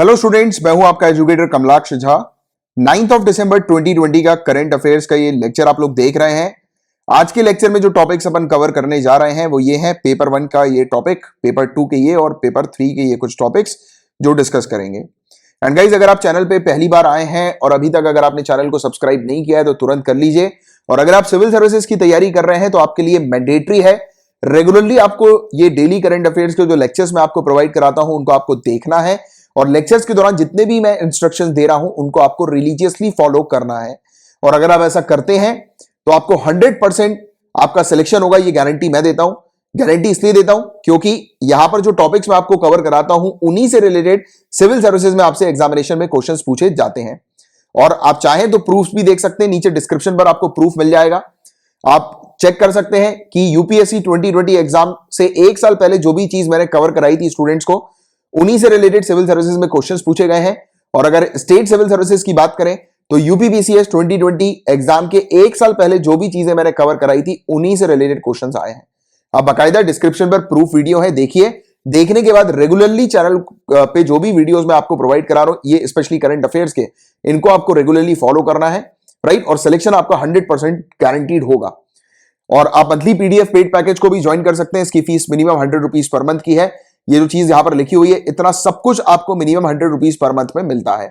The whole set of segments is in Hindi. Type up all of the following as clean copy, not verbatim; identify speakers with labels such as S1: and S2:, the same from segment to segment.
S1: हेलो स्टूडेंट्स, मैं हूं आपका एजुकेटर कमलाक्ष झा। 9 दिसंबर 2020 का करंट अफेयर्स का ये लेक्चर आप लोग देख रहे हैं। आज के लेक्चर में जो टॉपिक्स अपन कवर करने जा रहे हैं वो ये है पेपर 1 का ये टॉपिक, पेपर 2 के ये और पेपर 3 के ये कुछ टॉपिक्स जो डिस्कस करेंगे। एंड गाइज, अगर आप चैनल पे पहली बार आए हैं और अभी तक अगर आपने चैनल को सब्सक्राइब नहीं किया है तो तुरंत कर लीजिए। और अगर आप सिविल सर्विसेज की तैयारी कर रहे हैं तो आपके लिए मैंडेटरी है, रेगुलरली आपको ये डेली करंट अफेयर्स के जो लेक्चर्स मैं आपको प्रोवाइड कराता हूं उनको आपको देखना है और लेक्चर्स के दौरान जितने भी मैं इंस्ट्रक्शंस दे रहा हूं उनको आपको रिलीजियसली फॉलो करना है। और अगर आप ऐसा करते हैं तो आपको 100% आपका सिलेक्शन होगा, ये गारंटी मैं देता हूं। गारंटी इसलिए देता हूं क्योंकि यहां पर जो टॉपिक्स मैं आपको कवर कराता हूं उन्हीं से रिलेटेड सिविल सर्विसेज में आपसे एग्जामिनेशन में क्वेश्चंस पूछे जाते हैं। और आप चाहें तो प्रूफ भी देख सकते हैं, नीचे डिस्क्रिप्शन पर आपको प्रूफ मिल जाएगा। आप चेक कर सकते हैं कि यूपीएससी 2020 एग्जाम से एक साल पहले जो भी चीज मैंने कवर कराई थी स्टूडेंट्स को, उन्हीं से रिलेटेड सिविल सर्विसेज में क्वेश्चंस पूछे गए हैं। और अगर स्टेट सिविल सर्विसेज की बात करें तो यूपीपीसीएस 2020 एग्जाम के एक साल पहले जो भी चीजें मैंने कवर कराई थी उन्हीं से रिलेटेड क्वेश्चंस आए हैं। अब बाकायदा डिस्क्रिप्शन पर प्रूफ वीडियो है, देखिए। देखने के बाद रेगुलरली चैनल पे जो भी वीडियोस मैं आपको प्रोवाइड करा रहा हूं, ये स्पेशली करंट अफेयर्स के, इनको आपको रेगुलरली फॉलो करना है, राइट। और सिलेक्शन आपका 100% गारंटीड होगा। और आप मंथली पीडीएफ पेड पैकेज को भी ज्वाइन कर सकते हैं। इसकी fees minimum 100 rupees per month की है। ये जो चीज यहां पर लिखी हुई है, इतना सब कुछ आपको मिनिमम 100 रुपीज पर मंथ में मिलता है,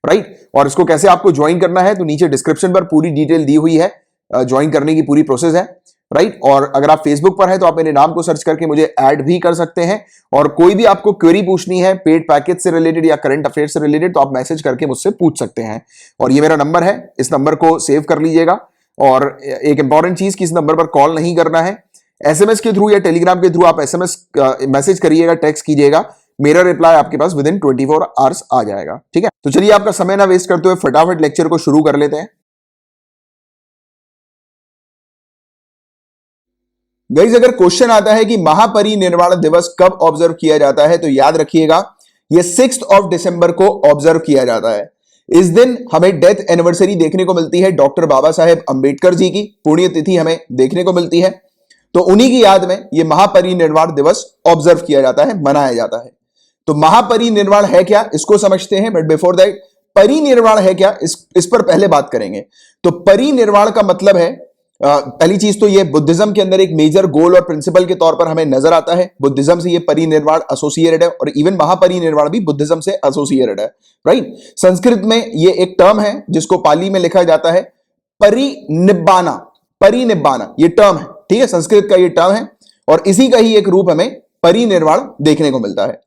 S1: राइट। और इसको कैसे आपको ज्वाइन करना है तो नीचे डिस्क्रिप्शन पर पूरी डिटेल दी हुई है, ज्वाइन करने की पूरी प्रोसेस है, राइट। और अगर आप फेसबुक पर है तो आप मेरे नाम को सर्च करके मुझे ऐड भी कर सकते हैं। और कोई भी आपको क्वेरी पूछनी है पेड पैकेज से रिलेटेड या करंट अफेयर से रिलेटेड तो आप मैसेज करके मुझसे पूछ सकते हैं। और ये मेरा नंबर है, इस नंबर को सेव कर लीजिएगा। और एक इंपॉर्टेंट चीज कि इस नंबर पर कॉल नहीं करना है, एसएमएस के थ्रू या टेलीग्राम के थ्रू आप एसएमएस मैसेज करिएगा, टेक्स्ट कीजिएगा, मेरा रिप्लाई आपके पास विद इन 24 आवर्स आ जाएगा, ठीक है। तो चलिए आपका समय ना वेस्ट करते हुए फटाफट लेक्चर को शुरू कर लेते हैं। गाइस, अगर क्वेश्चन आता है कि महापरिनिर्वाण दिवस कब ऑब्जर्व किया जाता है तो याद रखिएगा ये 6 दिसंबर को ऑब्जर्व किया जाता है। इस दिन हमें डेथ एनिवर्सरी देखने को मिलती है डॉक्टर बाबा साहेब अंबेडकर जी की पुण्यतिथि हमें देखने को मिलती है। तो उन्हीं की याद में यह महापरिनिर्वाण दिवस ऑब्जर्व किया जाता है, मनाया जाता है। तो महापरिनिर्वाण है क्या इसको समझते हैं, बट बिफोर दैट परिनिर्वाण है क्या इस पर पहले बात करेंगे। तो परिनिर्वाण का मतलब है, पहली चीज तो ये बुद्धिज्म के अंदर एक मेजर गोल और प्रिंसिपल के तौर पर हमें नजर आता है। बुद्धिज्म से ये परिनिर्वाण एसोसिएटेड है और इवन महापरिनिर्वाण भी बुद्धिज्म से एसोसिएटेड है, राइट। संस्कृत में ये एक टर्म है जिसको पाली में लिखा जाता है परिनिब्बाना। परिनिब्बाना ये टर्म है, ठीक है, संस्कृत का ये टर्म है और इसी का ही एक रूप हमें परिनिर्वाण देखने को मिलता है।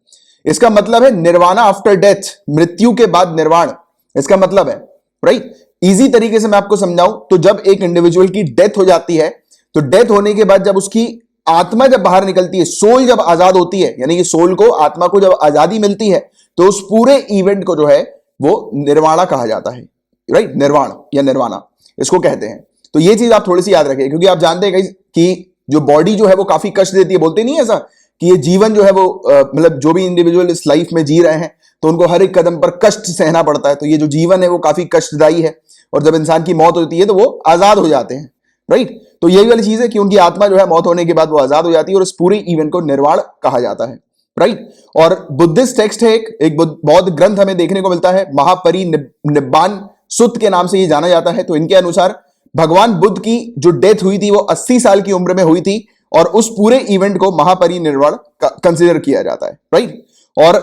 S1: इसका मतलब है निर्वाणा आफ्टर डेथ, मृत्यु के बाद निर्वाण, इसका मतलब है, राइट। इजी तरीके से मैं आपको समझाऊं तो जब एक इंडिविजुअल की डेथ हो जाती है तो डेथ होने के बाद जब उसकी आत्मा जब बाहर निकलती है, सोल जब आजाद होती है, यानी कि सोल को, आत्मा को जब आजादी मिलती है तो उस पूरे इवेंट को जो है वो निर्वाणा कहा जाता है, राइट। निर्वाण या निर्वाणा इसको कहते हैं। तो ये चीज आप थोड़ी सी याद रखें क्योंकि आप जानते हैं कि जो बॉडी जो है वो काफी कष्ट देती है। बोलते नहीं है ऐसा कि ये जीवन जो है वो मतलब जो भी इंडिविजुअल इस लाइफ में जी रहे हैं तो उनको हर एक कदम पर कष्ट सहना पड़ता है। तो ये जो जीवन है वो काफी कष्टदायी है और जब इंसान की मौत होती है तो वो आजाद हो जाते हैं, राइट। तो यही वाली चीज है कि उनकी आत्मा जो है मौत होने के बाद वो आजाद हो जाती है और इस पूरे इवेंट को निर्वाण कहा जाता है, राइट। और बुद्धिस्ट टेक्स्ट है, एक बौद्ध ग्रंथ हमें देखने को मिलता है, महापरिनिब्बान सुत्त के नाम से ये जाना जाता है। तो इनके अनुसार भगवान बुद्ध की जो डेथ हुई थी वो 80 साल की उम्र में हुई थी और उस पूरे इवेंट को महापरिनिर्वाण कंसिडर किया जाता है, राइट। और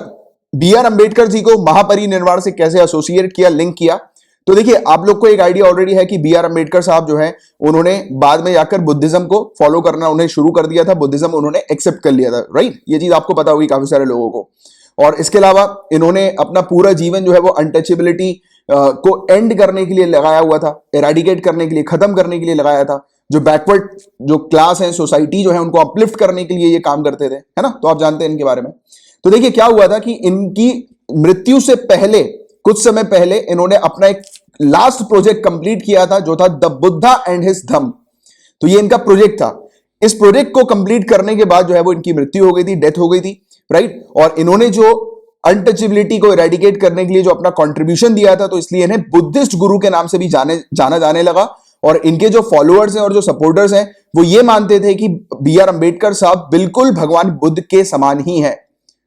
S1: बी आर अंबेडकर जी को महापरिनिर्वाण से कैसे एसोसिएट किया, लिंक किया, तो देखिए आप लोग को एक आइडिया ऑलरेडी है कि बी आर अंबेडकर साहब जो है उन्होंने बाद में जाकर बुद्धिज्म को फॉलो करना उन्हें शुरू कर दिया था, बुद्धिज्म उन्होंने एक्सेप्ट कर लिया था, राइट। ये चीज आपको पता होगी काफी सारे लोगों को। और इसके अलावा इन्होंने अपना पूरा जीवन जो है वो अनटचेबिलिटी को एंड करने के लिए लगाया हुआ था, एराडिकेट करने के लिए, खत्म करने के लिए लगाया था। जो बैकवर्ड जो क्लास है, सोसाइटी जो है, उनको अपलिफ्ट करने के लिए ये काम करते थे, है ना। तो आप जानते हैं इनके बारे में। तो देखिए क्या हुआ था कि इनकी मृत्यु से पहले, कुछ समय पहले, इन्होंने अपना एक लास्ट प्रोजेक्ट कंप्लीट किया था जो था द बुद्धा एंड हिज धम्म। तो ये इनका प्रोजेक्ट था। इस प्रोजेक्ट को कंप्लीट करने के बाद जो है वो इनकी मृत्यु हो गई थी, डेथ हो गई थी, राइट। और इन्होंने जो अनटचेबिलिटी को इरेडिकेट करने के लिए जो अपना कंट्रीब्यूशन दिया था तो इसलिए इन्हें बुद्धिस्ट गुरु के नाम से भी जाना जाने लगा। और इनके जो फॉलोअर्स हैं और जो सपोर्टर्स हैं वो ये मानते थे कि बी आर अंबेडकर साहब बिल्कुल भगवान बुद्ध के समान ही हैं,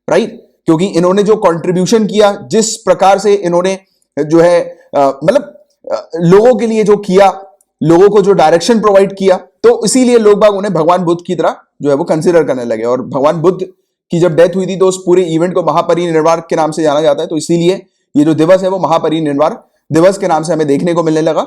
S1: राइट। क्योंकि इन्होंने जो कंट्रीब्यूशन किया, जिस प्रकार से इन्होंने जो है मतलब लोगों के लिए जो किया, लोगों को जो डायरेक्शन प्रोवाइड किया, तो इसीलिए लोग बाग उन्हें भगवान बुद्ध की तरह जो है वो कंसिडर करने लगे। और भगवान बुद्ध की जब डेथ हुई थी तो उस पूरे इवेंट को महापरिनिर्वाण के नाम से जाना जाता है। तो इसीलिए ये जो दिवस है वो महापरिनिर्वाण दिवस के नाम से हमें देखने को मिलने लगा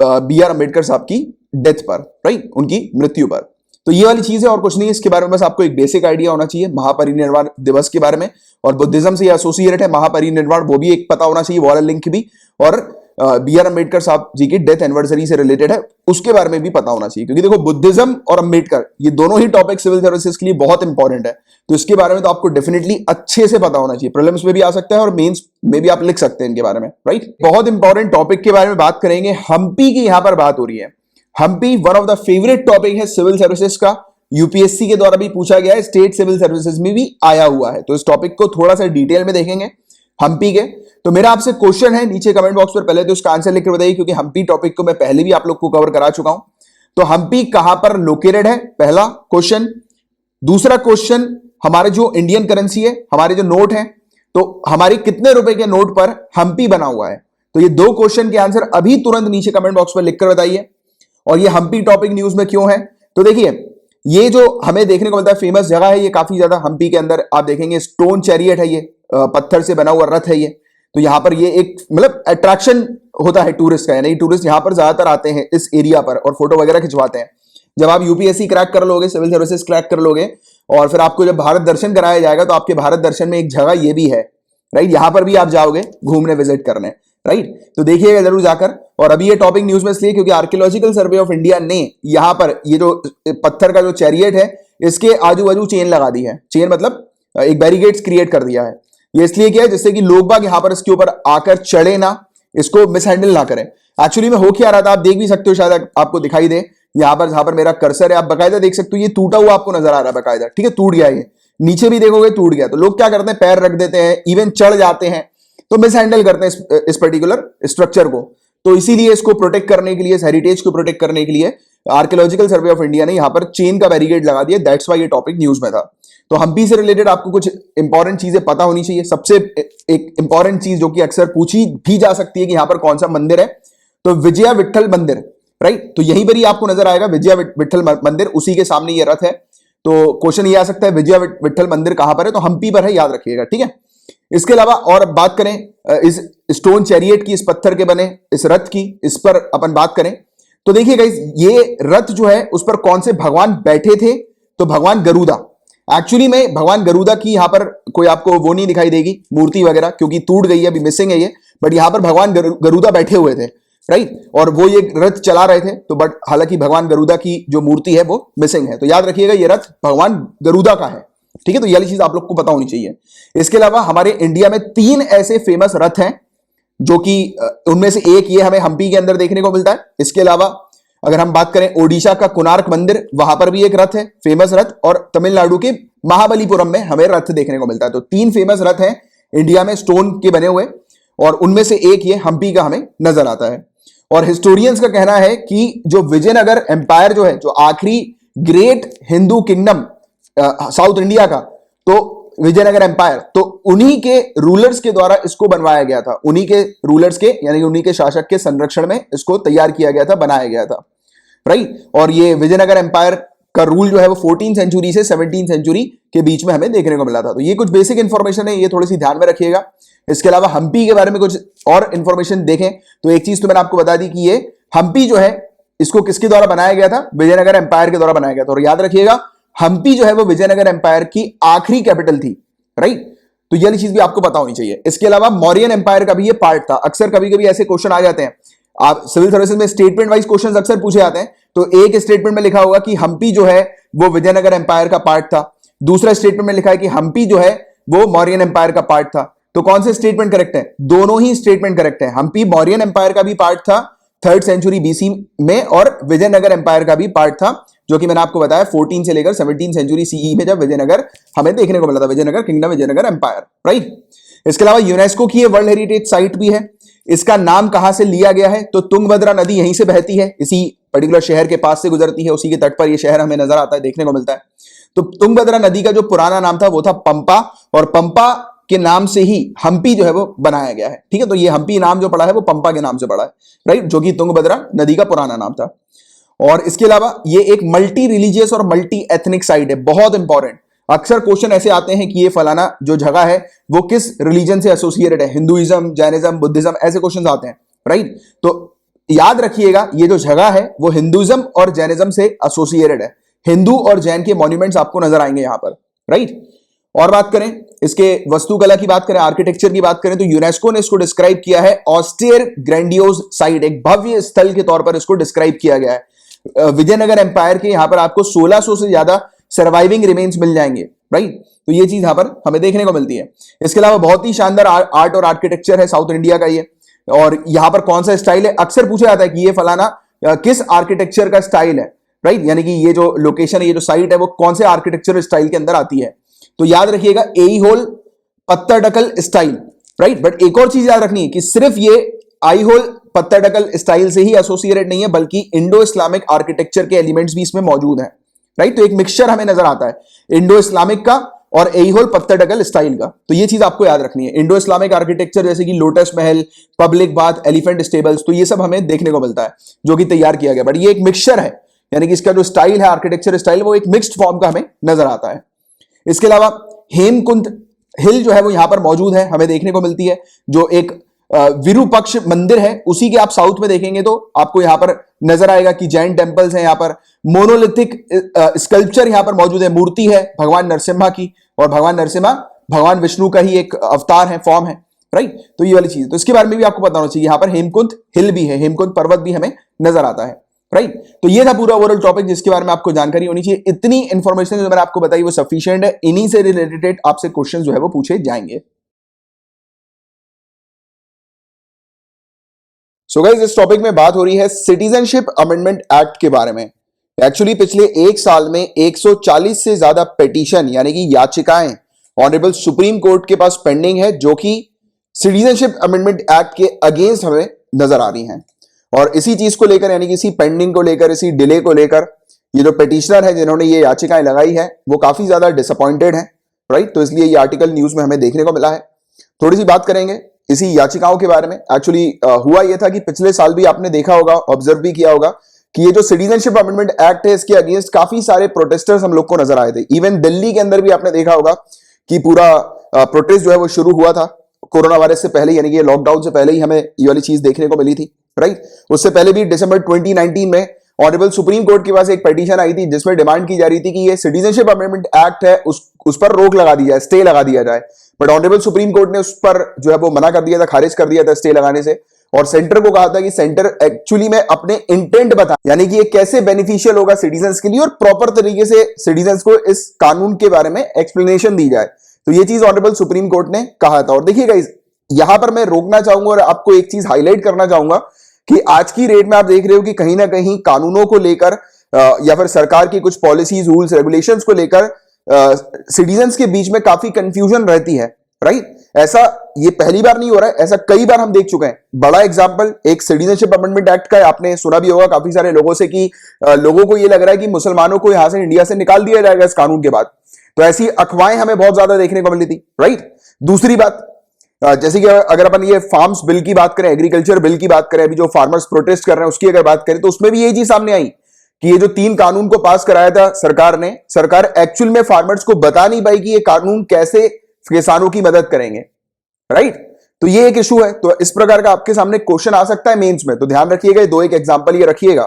S1: बी आर अम्बेडकर साहब की डेथ पर, राइट, उनकी मृत्यु पर। तो ये वाली चीज है और कुछ नहीं, इसके बारे में बस आपको एक बेसिक आइडिया होना चाहिए महापरिनिर्वाण दिवस के बारे में। और बुद्धिज्म से एसोसिएटेड है महापरिनिर्वाण, वो भी एक पता होना चाहिए, वाला लिंक भी। और बी आर अम्बेडकर साहब जी की डेथ एनिवर्सरी से रिलेटेड है, उसके बारे में भी पता होना चाहिए। क्योंकि देखो बुद्धिज्म और अम्बेडकर ये दोनों ही टॉपिक सिविल सर्विसेज के लिए बहुत इंपॉर्टेंट है। तो इसके बारे में तो आपको डेफिनेटली अच्छे से पता होना चाहिए। प्रीलिम्स में भी आ सकता है और मेंस में भी आप लिख सकते हैं इनके बारे में, राइट। बहुत इंपॉर्टेंट टॉपिक के बारे में बात करेंगे। हम्पी की यहां पर बात हो रही है। Hampi one of the favourite topic है सिविल सर्विसेज का, यूपीएससी के द्वारा भी पूछा गया है, स्टेट सिविल सर्विसेज में भी आया हुआ है। तो इस टॉपिक को थोड़ा सा डिटेल में देखेंगे हम्पी के। तो मेरा आपसे क्वेश्चन है नीचे कमेंट बॉक्स पर, पहले तो इसका आंसर लिखकर बताइए, क्योंकि हम्पी टॉपिक को मैं पहले भी आप लोग को कवर करा चुका हूं। तो हम्पी कहां पर लोकेटेड है, पहला क्वेश्चन। दूसरा क्वेश्चन, हमारे जो इंडियन करेंसी है, हमारे जो नोट है, तो हमारे कितने रुपए के नोट पर हम्पी बना हुआ है। तो ये दो क्वेश्चन के आंसर अभी तुरंत नीचे कमेंट बॉक्स पर लिखकर बताइए। और ये हम्पी टॉपिक न्यूज में क्यों है, तो देखिए ये जो हमें देखने को मिलता है फेमस जगह है, ये काफी ज्यादा हम्पी के अंदर आप देखेंगे स्टोन चैरियट है, ये पत्थर से बना हुआ रथ है ये। तो यहां पर ये एक मतलब अट्रैक्शन होता है टूरिस्ट का, यानी टूरिस्ट यहां पर ज्यादातर आते हैं इस एरिया पर और फोटो वगैरह खिंचवाते हैं। जब आप यूपीएससी क्रैक कर लोगे, सिविल सर्विसेज क्रैक कर लोगे, और फिर आपको जब भारत दर्शन कराया जाएगा, तो आपके भारत दर्शन में एक जगह ये भी है, राइट, यहां पर भी आप जाओगे घूमने, विजिट करने, राइट। तो देखिएगा जरूर जाकर। और अभी ये टॉपिक न्यूज में इसलिए क्योंकि आर्कियोलॉजिकल सर्वे ऑफ इंडिया ने यहां पर ये जो पत्थर का जो चैरियट है, इसके आजू बाजू चेन लगा दी है। चेन मतलब एक बैरिकेड्स क्रिएट कर दिया है। ये इसलिए किया है जिससे कि लोग बाग यहां पर इसके ऊपर आकर चढ़े ना, इसको मिसहैंडल ना करें। एक्चुअली में हो क्या रहा था, आप देख भी सकते हो, शायद आपको दिखाई दे यहां पर, जहां पर मेरा कर्सर है, आप बकायदा देख सकते हो, ये टूटा हुआ आपको नजर आ रहा है बकायदा, ठीक है, टूट गया ये। नीचे भी देखोगे टूट गया। तो लोग क्या करते हैं, पैर रख देते हैं, इवन चढ़ जाते हैं, तो मिसहैंडल करते हैं इस पर्टिकुलर स्ट्रक्चर को। तो इसीलिए इसको प्रोटेक्ट करने के लिए, इस हेरिटेज को प्रोटेक्ट करने के लिए आर्कियोलॉजिकल सर्वे ऑफ इंडिया ने यहां पर चेन का बैरिकेड लगा दिया। दैट्स व्हाई ये टॉपिक न्यूज में था। तो हम्पी से रिलेटेड आपको कुछ इंपॉर्टेंट चीजें पता होनी चाहिए। सबसे एक इंपॉर्टेंट चीज जो कि अक्सर पूछी भी जा सकती है कि यहां पर कौन सा मंदिर है, तो विजया विट्ठल मंदिर, राइट। तो यहीं पर ही आपको नजर आएगा विजया विट्ठल मंदिर, उसी के सामने ये रथ है। तो क्वेश्चन ये आ सकता है विजया विट्ठल मंदिर कहां पर है, तो हम्पी पर है, याद रखिएगा, ठीक है। इसके अलावा और बात करें इस स्टोन चैरियट की, इस पत्थर के बने इस रथ की, इस पर अपन बात करें तो देखिए गाइस, ये रथ जो है उस पर कौन से भगवान बैठे थे, तो भगवान गरुड़ा। एक्चुअली में भगवान गरुड़ा की यहां पर कोई आपको वो नहीं दिखाई देगी मूर्ति वगैरह, क्योंकि टूट गई है, अभी मिसिंग है ये। बट यहां पर भगवान गरुड़ा बैठे हुए थे, राइट, और वो ये रथ चला रहे थे। तो बट हालांकि भगवान गरुड़ा की जो मूर्ति है वो मिसिंग है। तो याद रखिएगा ये रथ भगवान गरुड़ा का है, ठीक है। तो ये वाली चीज आप लोग को पता होनी चाहिए। इसके अलावा हमारे इंडिया में 3 ऐसे फेमस रथ हैं, जो कि उनमें से एक ये हमें हम्पी के अंदर देखने को मिलता है। इसके अलावा अगर हम बात करें ओडिशा का कोणार्क मंदिर, वहां पर भी एक रथ है, फेमस रथ, और तमिलनाडु के महाबलीपुरम में हमें रथ देखने को मिलता है। तो 3 फेमस रथ हैं इंडिया में स्टोन के बने हुए, और उनमें से एक ये हम्पी का हमें नजर आता है। और हिस्टोरियंस का कहना है कि जो विजयनगर एम्पायर जो है, जो आखिरी great Hindu kingdom south India का, तो विजयनगर एम्पायर, तो उन्हीं के रूलर्स के द्वारा इसको बनवाया गया था। उन्हीं के रूलर्स के, यानी उन्हीं के शासक के संरक्षण में इसको तैयार किया गया था, बनाया गया था, राइट। और ये विजयनगर एम्पायर का रूल जो है वो 14th सेंचुरी से 17th सेंचुरी के बीच में हमें देखने को मिला था। तो ये कुछ बेसिक इंफॉर्मेशन है, ये थोड़ी सी ध्यान में रखिएगा। इसके अलावा हम्पी के बारे में कुछ और इंफॉर्मेशन देखें तो एक चीज तो मैंने आपको बता दी कि ये हम्पी जो है इसको किसके द्वारा बनाया गया था, विजयनगर एम्पायर के द्वारा बनाया गया था। और याद रखिएगा हम्पी जो है वो विजयनगर एम्पायर की आखिरी कैपिटल थी, राइट। तो ये चीज भी आपको पता होनी चाहिए। इसके अलावा मौर्यन एम्पायर का भी ये पार्ट था। अक्सर कभी कभी ऐसे क्वेश्चन आ जाते हैं, आप सिविल सर्विसेज में स्टेटमेंट वाइज क्वेश्चन अक्सर पूछे जाते हैं। तो एक स्टेटमेंट में लिखा होगा कि हम्पी जो है वो विजयनगर एम्पायर का पार्ट था, दूसरा स्टेटमेंट में लिखा है कि हम्पी जो है वो मौर्यन एम्पायर का पार्ट था। तो कौन से स्टेटमेंट करेक्ट है? दोनों ही स्टेटमेंट करेक्ट है। हम्पी मौर्यन एम्पायर का भी पार्ट था 3rd सेंचुरी बीसी में, और विजयनगर एम्पायर का भी पार्ट था, जो कि मैंने आपको बताया 14 से लेकर 17 सेंचुरी सीई में जब विजयनगर हमें देखने को मिला था, Vijayanagara kingdom, Vijayanagara empire, right. इसके अलावा यूनेस्को की ये वर्ल्ड हेरिटेज साइट भी है। इसका नाम कहां से लिया गया है? तो तुंगभद्रा नदी यहीं से बहती है, इसी पर्टिकुलर शहर के पास से गुजरती है, उसी के तट पर यह शहर हमें नजर आता है, देखने को मिलता है। तो तुंगभद्रा नदी का जो पुराना नाम था वो था पंपा, और पंपा के नाम से ही हम्पी जो है वो बनाया गया है। ठीक है, तो ये हम्पी नाम जो पड़ा है वो पंपा के नाम से पड़ा है, राइट, जो कि तुंगभद्रा नदी का पुराना नाम था। और इसके अलावा ये एक मल्टी रिलीजियस और मल्टी एथनिक साइट है, बहुत इंपॉर्टेंट। अक्सर क्वेश्चन ऐसे आते हैं कि ये फलाना जो जगह है वो किस रिलीजन से एसोसिएटेड है, हिंदुइज्म, जैनिज्म, बुद्धिज्म, ऐसे क्वेश्चन आते हैं, राइट। तो याद रखिएगा ये जो जगह है वो हिंदुइज्म और जैनिज्म से एसोसिएटेड है। हिंदू और जैन के मॉन्यूमेंट्स आपको नजर आएंगे यहां पर, राइट। और बात करें इसके वास्तुकला की, बात करें आर्किटेक्चर की बात करें, तो यूनेस्को ने इसको डिस्क्राइब किया है ऑस्टियर ग्रैंडियोज साइट, एक भव्य स्थल के तौर पर इसको डिस्क्राइब किया गया है। विजयनगर एम्पायर के यहां पर आपको 1600 से ज्यादा सर्वाइविंग रिमेन्स मिल जाएंगे, राइट। तो ये चीज यहां पर हमें देखने को मिलती है। इसके अलावा बहुत ही शानदार आर्ट और आर्किटेक्चर है साउथ इंडिया का ये। और यहां पर कौन सा स्टाइल है, अक्सर पूछा जाता है कि ये फलाना किस आर्किटेक्चर का स्टाइल है, राइट, यानी कि ये जो लोकेशन है, ये जो साइट है वो कौन से आर्किटेक्चर स्टाइल के अंदर आती है। तो याद रखिएगा एई होल पत्थरडकल स्टाइल, राइट। बट एक और चीज याद रखनी है कि सिर्फ ये आई होल पत्थरडकल स्टाइल से ही एसोसिएटेड नहीं है, बल्कि इंडो इस्लामिक आर्किटेक्चर के एलिमेंट्स भी इसमें मौजूद हैं, राइट। तो एक मिक्सचर हमें नजर आता है इंडो इस्लामिक का और एई होल पत्थरडकल स्टाइल का। तो ये चीज आपको याद रखनी है। इंडो इस्लामिक आर्किटेक्चर जैसे कि लोटस महल, पब्लिक बाथ, एलिफेंट स्टेबल्स, तो ये सब हमें देखने को मिलता है जो कि तैयार किया गया। बट ये एक मिक्सचर है, यानी कि इसका जो स्टाइल है आर्किटेक्चर स्टाइल वो एक मिक्स्ड फॉर्म का हमें नजर आता है। इसके अलावा हेमकुंड हिल जो है वो यहां पर मौजूद है, हमें देखने को मिलती है, जो एक विरूपक्ष मंदिर है, उसी के आप साउथ में देखेंगे तो आपको यहां पर नजर आएगा कि जैन टेंपल्स हैं, यहां पर मोनोलिथिक स्कल्पचर यहां पर मौजूद है, मूर्ति है भगवान नरसिम्हा की, और भगवान नरसिम्हा भगवान विष्णु का ही एक अवतार है, फॉर्म है, राइट। तो ये वाली चीज, तो इसके बारे में भी आपको पता होना चाहिए। यहां पर हेमकुंड हिल भी है, हेमकुंड पर्वत भी हमें नजर आता है, राइट। तो ये था पूरा ओवरऑल टॉपिक जिसके बारे में आपको जानकारी होनी चाहिए। इतनी इंफॉर्मेशन जो मैंने आपको बताई वो सफिशिएंट है। इन्हीं से रिलेटेड आपसे क्वेश्चन जो है वो पूछे जाएंगे। सो गाइस, इस टॉपिक में बात हो रही है सिटीजनशिप अमेंडमेंट एक्ट के बारे में। एक्चुअली पिछले एक साल में 140 से ज्यादा पिटीशन यानी कि याचिकाएं ऑनरेबल सुप्रीम कोर्ट के पास पेंडिंग है, जो कि सिटीजनशिप अमेंडमेंट एक्ट के अगेंस्ट हमें नजर आ रही हैं। और इसी चीज को लेकर, यानी कि इसी पेंडिंग को लेकर, इसी डिले को लेकर, ये जो पिटिशनर है जिन्होंने ये याचिकाएं लगाई है वो काफी ज्यादा डिसअपॉइंटेड हैं, राइट। तो इसलिए ये आर्टिकल न्यूज में हमें देखने को मिला है। थोड़ी सी बात करेंगे इसी याचिकाओं के बारे में। एक्चुअली हुआ यह था कि पिछले साल भी आपने देखा होगा, ऑब्जर्व भी किया होगा कि ये जो सिटीजनशिप अमेंडमेंट एक्ट है इसके अगेंस्ट काफी सारे प्रोटेस्टर्स हम लोग को नजर आए थे। इवन दिल्ली के अंदर भी आपने देखा होगा कि पूरा प्रोटेस्ट जो है वो शुरू हुआ था कोरोना वायरस से पहले, यानी कि लॉकडाउन से पहले ही हमें ये वाली चीज देखने को मिली थी, राइट। उससे पहले भी दिसंबर 2019 में ऑनरेबल सुप्रीम कोर्ट के पास एक पिटीशन आई थी जिसमें डिमांड की जा रही थी कि ये सिटीजनशिप अमेंडमेंट एक्ट है उस पर रोक लगा दी जाए, स्टे लगा दिया जाए। बट ऑनरेबल सुप्रीम कोर्ट ने उस पर जो है वो मना कर दिया था, खारिज कर दिया था स्टे लगाने से, और सेंटर को कहा था कि सेंटर एक्चुअली में अपने इंटेंट बता, यानी कि ये कैसे बेनिफिशियल होगा सिटीजन्स के लिए, और प्रॉपर तरीके से सिटीजन्स को इस कानून के बारे में एक्सप्लेनेशन दी जाए। तो ये चीज ऑनरेबल सुप्रीम कोर्ट ने कहा था। और देखिएगा यहां पर मैं रोकना चाहूंगा और आपको एक चीज हाईलाइट करना चाहूंगा कि आज की डेट में आप देख रहे हो कि कहीं ना कहीं कानूनों को लेकर या फिर सरकार की कुछ पॉलिसीज, रूल्स, रेगुलेशंस को लेकर सिटीजन्स के बीच में काफी कंफ्यूजन रहती है, राइट। ऐसा ये पहली बार नहीं हो रहा है, ऐसा कई बार हम देख चुके हैं। बड़ा एग्जांपल एक सिटीजनशिप अमेंडमेंट एक्ट का आपने सुना भी होगा काफी सारे लोगों से कि लोगों को ये लग रहा है कि मुसलमानों को यहां से, इंडिया से निकाल दिया जाएगा इस कानून के बाद। तो ऐसी अफवाहें हमें बहुत ज्यादा देखने को मिली थी, राइट। दूसरी बात, जैसे कि अगर अपन ये फार्म्स बिल की बात करें, एग्रीकल्चर बिल की बात करें, अभी जो फार्मर्स प्रोटेस्ट कर रहे हैं उसकी अगर बात करें, तो उसमें भी यही चीज सामने आई कि ये जो 3 कानून को पास कराया था सरकार ने, सरकार एक्चुअल में फार्मर्स को बता नहीं पाई कि ये कानून कैसे किसानों की मदद करेंगे, राइट। तो ये एक इशू है। तो इस प्रकार का आपके सामने क्वेश्चन आ सकता है मेंस में, तो ध्यान रखिएगा। 2 एक एग्जांपल ये रखिएगा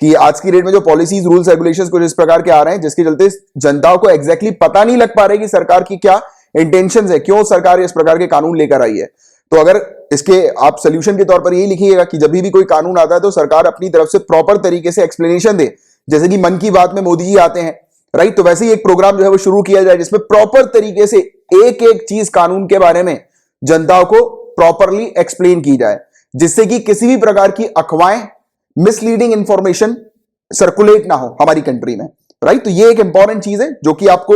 S1: कि आज की डेट में जो पॉलिसीज, रूल्स, रेगुलेशंस कुछ इस प्रकार के आ रहे हैं जिसके चलते जनताओं को एग्जैक्टली पता नहीं लग पा रही कि सरकार की क्या इंटेंशंस है, क्यों सरकार इस प्रकार के कानून लेकर आई है। तो अगर इसके आप सोल्यूशन के तौर पर यही लिखिएगा कि जब भी कोई कानून आता है तो सरकार अपनी तरफ से प्रॉपर तरीके से एक्सप्लेनेशन दे, जैसे कि मन की बात में मोदी जी आते हैं, राइट। तो वैसे ही एक प्रोग्राम जो है वो शुरू किया जाए जिसमें प्रॉपर तरीके से एक एक चीज कानून के बारे में जनताओं को प्रॉपरली एक्सप्लेन की जाए, जिससे कि किसी भी प्रकार की अफवाहें, मिसलीडिंग इंफॉर्मेशन सर्कुलेट ना हो हमारी कंट्री में, राइट। तो ये एक इंपॉर्टेंट चीज है जो कि आपको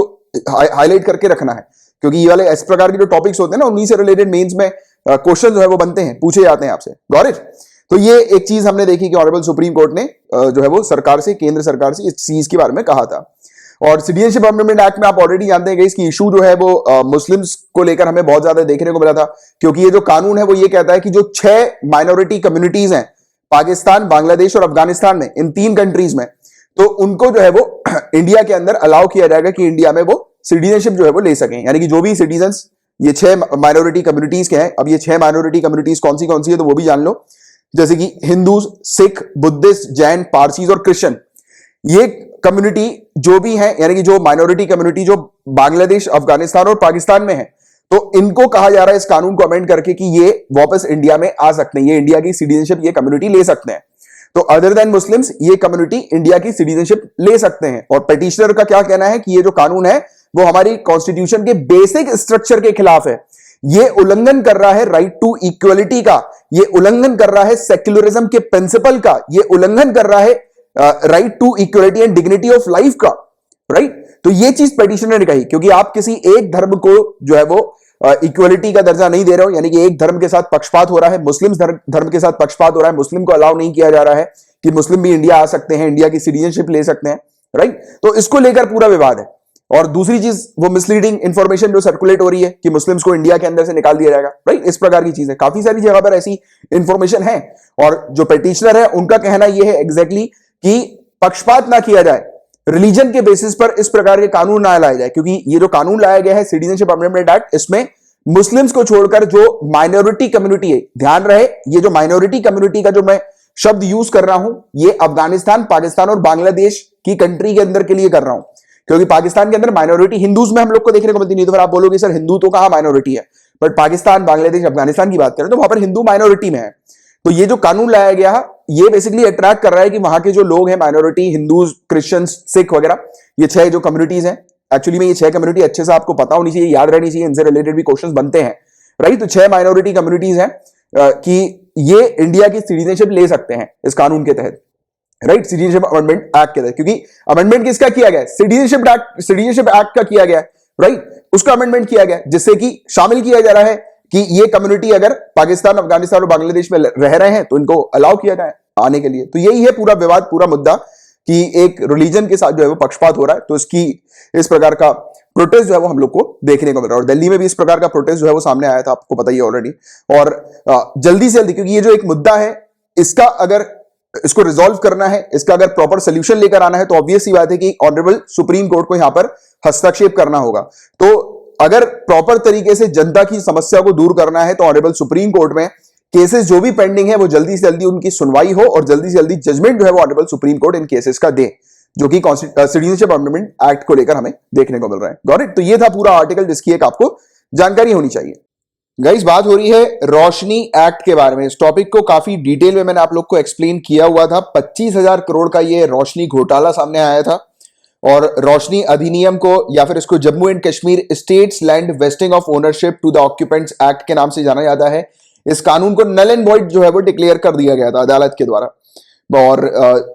S1: हाईलाइट करके रखना है, क्योंकि ये वाले इस प्रकार के जो टॉपिक्स होते हैं ना उन्हीं से रिलेटेड मेंस में क्वेश्चन जो है वो बनते हैं, पूछे जाते हैं आपसे, गॉट इट। तो ये एक चीज हमने देखी कि ऑनरेबल सुप्रीम कोर्ट ने जो है वो सरकार से, केंद्र सरकार से इस चीज के बारे में कहा था। और सिटीजनशिप अमेंडमेंट एक्ट में आप ऑलरेडी जानते हैं इसकी इशू जो है वो मुस्लिम्स को लेकर हमें बहुत ज्यादा देखने को मिला था, क्योंकि ये जो कानून है वो ये कहता है कि जो 6 माइनॉरिटी कम्युनिटीज हैं पाकिस्तान, बांग्लादेश और अफगानिस्तान में, इन 3 कंट्रीज में, तो उनको जो है वो इंडिया के अंदर अलाउ किया जाएगा कि इंडिया में वो सिटीजनशिप जो है वो ले सकें। यानी कि जो भी सिटीजन ये 6 माइनॉरिटी कम्युनिटीज के हैं, अब ये 6 माइनॉरिटी कम्युनिटीज कौन सी है तो वो भी जान लो, जैसे कि हिंदू, सिख, बुद्धिस्ट, जैन, पारसीज और क्रिश्चियन। ये कम्युनिटी जो भी है, यानी कि जो माइनॉरिटी कम्युनिटी जो बांग्लादेश, अफगानिस्तान और पाकिस्तान में है, तो इनको कहा जा रहा है इस कानून को अमेंड करके कि ये वापस इंडिया में आ सकते हैं, ये इंडिया की सिटीजनशिप ये कम्युनिटी ले सकते हैं। तो अदर देन मुस्लिम्स ये कम्युनिटी इंडिया की सिटीजनशिप ले सकते हैं। और पिटिशनर का क्या कहना है कि ये जो कानून है वो हमारी कॉन्स्टिट्यूशन के बेसिक स्ट्रक्चर के खिलाफ है, ये उल्लंघन कर रहा है राइट टू इक्वलिटी का, ये उल्लंघन कर रहा है सेक्युलरिज्म के प्रिंसिपल का, ये उल्लंघन कर रहा है right to equality and dignity of life का, राइट। तो ये चीज पिटिशनर ने कही, क्योंकि आप किसी एक धर्म को जो है वो इक्वलिटी का दर्जा नहीं दे रहे हो, यानी कि एक धर्म के साथ पक्षपात हो रहा है, मुस्लिम धर्म के साथ पक्षपात हो रहा है, मुस्लिम को अलाउ नहीं किया जा रहा है कि मुस्लिम भी इंडिया आ सकते हैं, इंडिया की सिटीजनशिप ले सकते हैं, राइट। तो इसको लेकर पूरा विवाद है। और दूसरी चीज वो मिसलीडिंग इंफॉर्मेशन जो सर्कुलेट हो रही है कि मुस्लिम्स को इंडिया के अंदर से निकाल दिया जाएगा, राइट। इस प्रकार की चीजें काफी सारी जगह पर ऐसी इंफॉर्मेशन है। और जो पिटिशनर है उनका कहना यह है एग्जैक्टली कि पक्षपात ना किया जाए, रिलीजन के बेसिस पर इस प्रकार के कानून ना लाए जाए, क्योंकि ये जो कानून लाया गया है सिटीजनशिप अमेंडमेंट एक्ट, इसमें मुस्लिम्स को छोड़कर जो माइनॉरिटी कम्युनिटी है, ध्यान रहे ये जो माइनॉरिटी कम्युनिटी का जो मैं शब्द यूज कर रहा हूं, ये अफगानिस्तान, पाकिस्तान और बांग्लादेश की कंट्री के अंदर के लिए कर रहा हूं, क्योंकि पाकिस्तान के अंदर माइनॉरिटी हिंदूज में हम लोग को देखने को मिलती नहीं। तो फिर आप बोलोगे सर हिंदू तो कहां माइनॉरिटी है, बट पाकिस्तान, बांग्लादेश, अफगानिस्तान की बात करें तो वहां पर हिंदू माइनॉरिटी में है। तो ये जो कानून लाया गया ये बेसिकली अट्रैक्ट कर रहा है कि वहां के जो लोग हैं माइनॉरिटी, हिंदूज, क्रिश्चियंस, सिख वगैरह, ये 6 जो कम्युनिटीज हैं, एक्चुअली में ये 6 कम्युनिटी अच्छे से आपको पता होनी चाहिए, याद रहनी चाहिए, इनसे रिलेटेड भी क्वेश्चंस बनते हैं, राइट। तो 6 माइनॉरिटी कम्युनिटीज हैं कि ये इंडिया की सिटीजनशिप ले सकते हैं इस कानून के तहत, राइट, सिटीजनशिप अमेंडमेंट एक्ट के तहत। क्योंकि अमेंडमेंट किसका किया गया? सिटीजनशिप एक्ट का किया गया, राइट, उसका अमेंडमेंट किया गया, जिससे कि शामिल किया जा रहा है कि ये कम्युनिटी अगर पाकिस्तान, अफगानिस्तान और बांग्लादेश में रह रहे हैं तो इनको अलाउ किया जाए आने के लिए। तो यही है पूरा विवाद, पूरा मुद्दा कि एक रिलीजन के साथ जो है वो पक्षपात हो रहा है। तो इसकी इस प्रकार का प्रोटेस्ट जो है वो हम लोग को देखने को मिल रहा है। और दिल्ली में भी इस प्रकार का प्रोटेस्ट जो है वो सामने आया था, आपको पता ही है ऑलरेडी। और जल्दी से जल्दी, क्योंकि ये जो एक मुद्दा है इसका अगर इसको रिजॉल्व करना है, इसका अगर प्रॉपर सोल्यूशन लेकर आना है, तो ऑब्वियस सी बात है कि ऑनरेबल सुप्रीम कोर्ट को यहां पर हस्तक्षेप करना होगा। तो अगर प्रॉपर तरीके से जनता की समस्या को दूर करना है तो ऑनरेबल सुप्रीम कोर्ट में केसेस जो भी पेंडिंग है वो जल्दी से जल्दी उनकी सुनवाई हो और जल्दी से जल्दी जजमेंट जो है वो ऑनरेबल सुप्रीम कोर्ट इन केसेस का दे, जो कि सिटीजनशिप अमेंडमेंट एक्ट को लेकर हमें देखने को मिल रहा है। Got it? तो ये था पूरा आर्टिकल जिसकी एक आपको जानकारी होनी चाहिए। गाइस, बात हो रही है रोशनी एक्ट के बारे में। इस टॉपिक को काफी डिटेल में मैंने आप लोग को एक्सप्लेन किया हुआ था। 25,000 करोड़ का ये रोशनी घोटाला सामने आया था और रोशनी अधिनियम को या फिर इसको Jammu and Kashmir states land vesting of ownership to the occupants act के नाम से जाना जाता है। इस कानून को नल एंड वॉइड जो है वो डिक्लेयर कर दिया गया था अदालत के द्वारा। और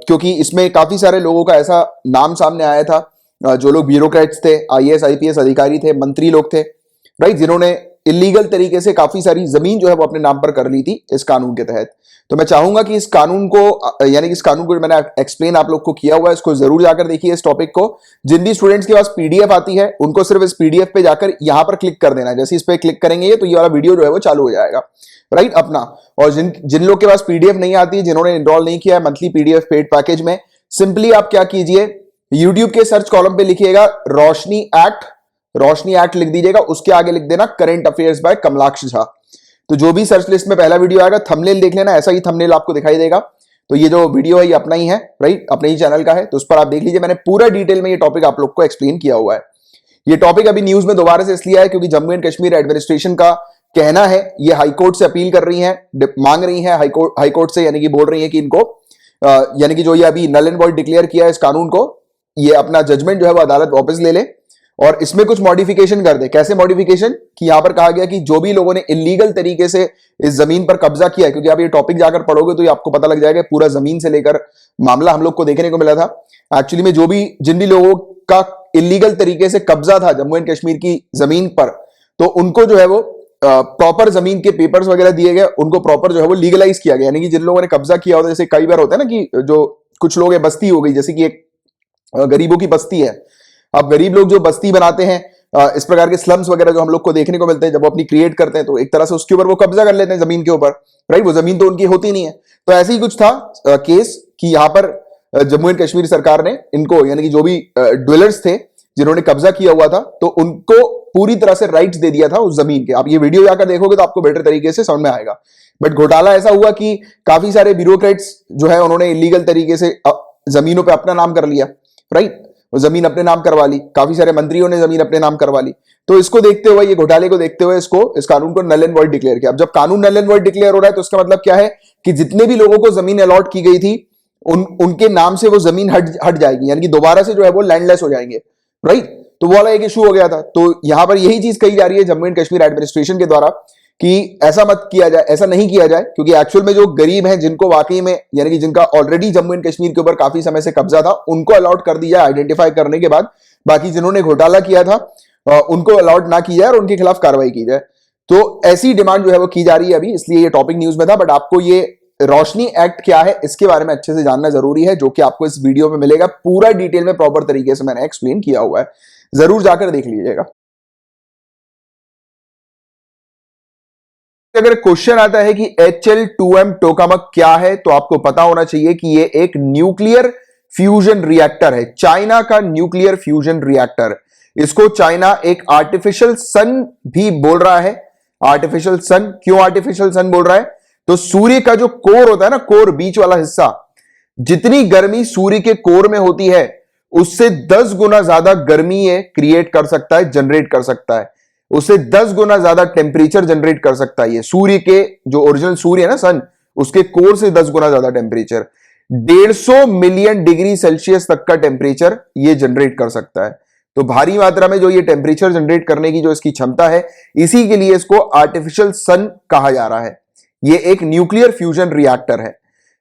S1: क्योंकि इसमें काफी सारे लोगों का ऐसा नाम सामने आया था, जो लोग ब्यूरोक्रेट्स थे, IAS IPS अधिकारी थे, मंत्री लोग थे, राइट, जिन्होंने इलीगल तरीके से काफी सारी जमीन जो है वो अपने नाम पर कर ली थी इस कानून के तहत। तो मैं चाहूंगा कि इस कानून को, यानी कि इस कानून को मैंने एक्सप्लेन आप लोग को किया हुआ है, इसको जरूर जाकर देखिए इस टॉपिक को। जिन भी स्टूडेंट्स के पास PDF आती है उनको सिर्फ इस PDF पे जाकर यहां पर क्लिक कर देना है। जैसे इस पे क्लिक करेंगे तो ये वाला वीडियो जो है वो चालू हो जाएगा, राइट, अपना। और जिन लोग के पास PDF नहीं आती, जिन्होंने एनरोल नहीं किया है मंथली PDF पेड पैकेज में, सिंपली आप क्या कीजिए, यूट्यूब के सर्च कॉलम पे लिखिएगा रोशनी एक्ट लिख दीजिएगा, उसके आगे लिख देना current affairs by Kamlaksh Jha. तो जो भी सर्च लिस्ट में पहला वीडियो आएगा, थंबनेल देख लेना, ऐसा ही थंबनेल आपको दिखाई देगा। तो ये जो वीडियो है ये अपना ही है, राइट, अपने ही चैनल का है, तो उस पर आप देख लीजिए। मैंने पूरा डिटेल में ये टॉपिक आप लोग को एक्सप्लेन किया हुआ है। ये टॉपिक अभी न्यूज में दोबारा से इसलिए है क्योंकि जम्मू एंड कश्मीर एडमिनिस्ट्रेशन का कहना है, ये हाईकोर्ट से अपील कर रही है, मांग रही है हाईकोर्ट से, यानी कि बोल रही है कि इनको यानी कि जो ये अभी नल एंड वॉइड डिक्लेयर किया है इस कानून को, ये अपना जजमेंट जो है वो अदालत वापस ले ले और इसमें कुछ मॉडिफिकेशन कर दे। कैसे मॉडिफिकेशन? कि यहां पर कहा गया कि जो भी लोगों ने इलीगल तरीके से इस जमीन पर कब्जा किया है, क्योंकि आप ये टॉपिक जाकर पढ़ोगे तो ये आपको पता लग जाएगा पूरा जमीन से लेकर मामला हम लोग को देखने को मिला था। एक्चुअली में जिन भी लोगों का इलीगल तरीके से कब्जा था जम्मू एंड कश्मीर की जमीन पर, तो उनको जो है वो प्रॉपर जमीन के पेपर्स वगैरह दिए गए, उनको प्रॉपर जो है वो लीगलाइज किया गया। यानी कि जिन लोगों ने कब्जा किया होता है, जैसे कई बार होता है ना कि जो कुछ लोग बस्ती हो गई, जैसे कि एक गरीबों की बस्ती है, अब गरीब लोग जो बस्ती बनाते हैं, इस प्रकार के स्लम्स वगैरह जो हम लोग को देखने को मिलते हैं, जब वो अपनी क्रिएट करते हैं तो एक तरह से उसके ऊपर वो कब्जा कर लेते हैं जमीन के ऊपर, राइट। वो जमीन तो उनकी होती नहीं है। तो ऐसे ही कुछ था केस कि यहां पर जम्मू एंड कश्मीर सरकार ने इनको, यानी कि जो भी ड्वेलर्स थे जिन्होंने कब्जा किया हुआ था, तो उनको पूरी तरह से राइट्स दे दिया था उस जमीन के। आप ये वीडियो जाकर देखोगे तो आपको बेटर तरीके से समझ में आएगा। बट घोटाला ऐसा हुआ कि काफी सारे ब्यूरोक्रेट्स जो है उन्होंने इलीगल तरीके से जमीनों पे अपना नाम कर लिया, राइट। वो जमीन अपने नाम करवा ली, काफी सारे मंत्रियों ने जमीन अपने नाम करवा ली। तो इसको देखते हुए, ये घोटाले को देखते हुए इस कानून को नल एंड वॉइड डिक्लेयर किया। अब जब कानून नल एंड वॉइड डिक्लेयर हो रहा है तो इसका मतलब क्या है कि जितने भी लोगों को जमीन अलॉट की गई थी उनके नाम से वो जमीन हट जाएगी, यानी कि दोबारा से जो है वो लैंडलेस हो जाएंगे, राइट। तो वो वाला एक इशू हो गया था। तो यहां पर यही चीज कही जा रही है जम्मू एंड कश्मीर एडमिनिस्ट्रेशन के द्वारा कि ऐसा मत किया जाए, ऐसा नहीं किया जाए, क्योंकि एक्चुअल में जो गरीब हैं जिनको वाकई में, यानी कि जिनका ऑलरेडी जम्मू एंड कश्मीर के ऊपर काफी समय से कब्जा था, उनको अलॉट कर दिया आइडेंटिफाई करने के बाद। बाकी जिन्होंने घोटाला किया था उनको अलॉट ना की जाए और उनके खिलाफ कार्रवाई की जाए। तो ऐसी डिमांड जो है वो की जा रही है अभी, इसलिए ये टॉपिक न्यूज में था। बट आपको ये रोशनी एक्ट क्या है इसके बारे में अच्छे से जानना जरूरी है, जो कि आपको इस वीडियो में मिलेगा। पूरा डिटेल में प्रॉपर तरीके से मैंने एक्सप्लेन किया हुआ है, जरूर जाकर देख लीजिएगा। अगर क्वेश्चन आता है कि HL2M टोकामक क्या है, तो आपको पता होना चाहिए कि ये एक न्यूक्लियर फ्यूजन रिएक्टर है, चाइना का न्यूक्लियर फ्यूजन रिएक्टर। इसको चाइना एक आर्टिफिशियल सन भी बोल रहा है। आर्टिफिशियल सन, क्यों आर्टिफिशियल सन बोल रहा है? तो सूर्य का जो कोर होता है ना, कोर बीच वाला हिस्सा, जितनी गर्मी सूर्य के कोर में होती है उससे 10 गुना ज्यादा गर्मी ये क्रिएट कर सकता है, जनरेट कर सकता है। उससे 10 गुना ज्यादा टेम्परेचर जनरेट कर सकता है ये। सूर्य के जो ओरिजिनल सूर्य है ना, सन, उसके कोर से 10 गुना ज्यादा टेम्परेचर, 150 मिलियन डिग्री सेल्सियस तक का टेम्परेचर ये जनरेट कर सकता है। तो भारी मात्रा में जो ये टेम्परेचर जनरेट करने की जो इसकी क्षमता है, इसी के लिए इसको आर्टिफिशियल सन कहा जा रहा है। ये एक न्यूक्लियर फ्यूजन रिएक्टर है।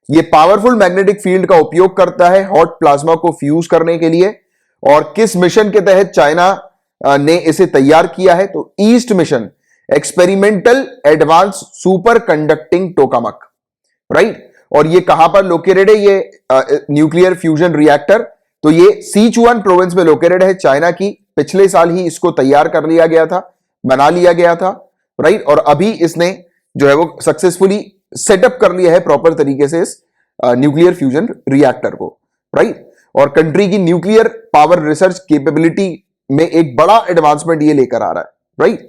S1: ये पावरफुल मैग्नेटिक फील्ड का उपयोग करता है हॉट प्लाज्मा को फ्यूज करने के लिए। और किस मिशन के तहत चाइना ने इसे तैयार किया है? तो east mission, experimental advance super conducting tokamak, right. और ये कहां पर लोकेटेड है ये न्यूक्लियर फ्यूजन रिएक्टर? तो ये सिचुआन प्रोविंस में लोकेटेड है चाइना की। पिछले साल ही इसको तैयार कर लिया गया था, बना लिया गया था, राइट। और अभी इसने जो है वो सक्सेसफुली सेटअप कर लिया है प्रॉपर तरीके से इस न्यूक्लियर फ्यूजन रिएक्टर को, राइट। और कंट्री की न्यूक्लियर पावर रिसर्च कैपेबिलिटी में एक बड़ा एडवांसमेंट ये लेकर आ रहा है, राइट।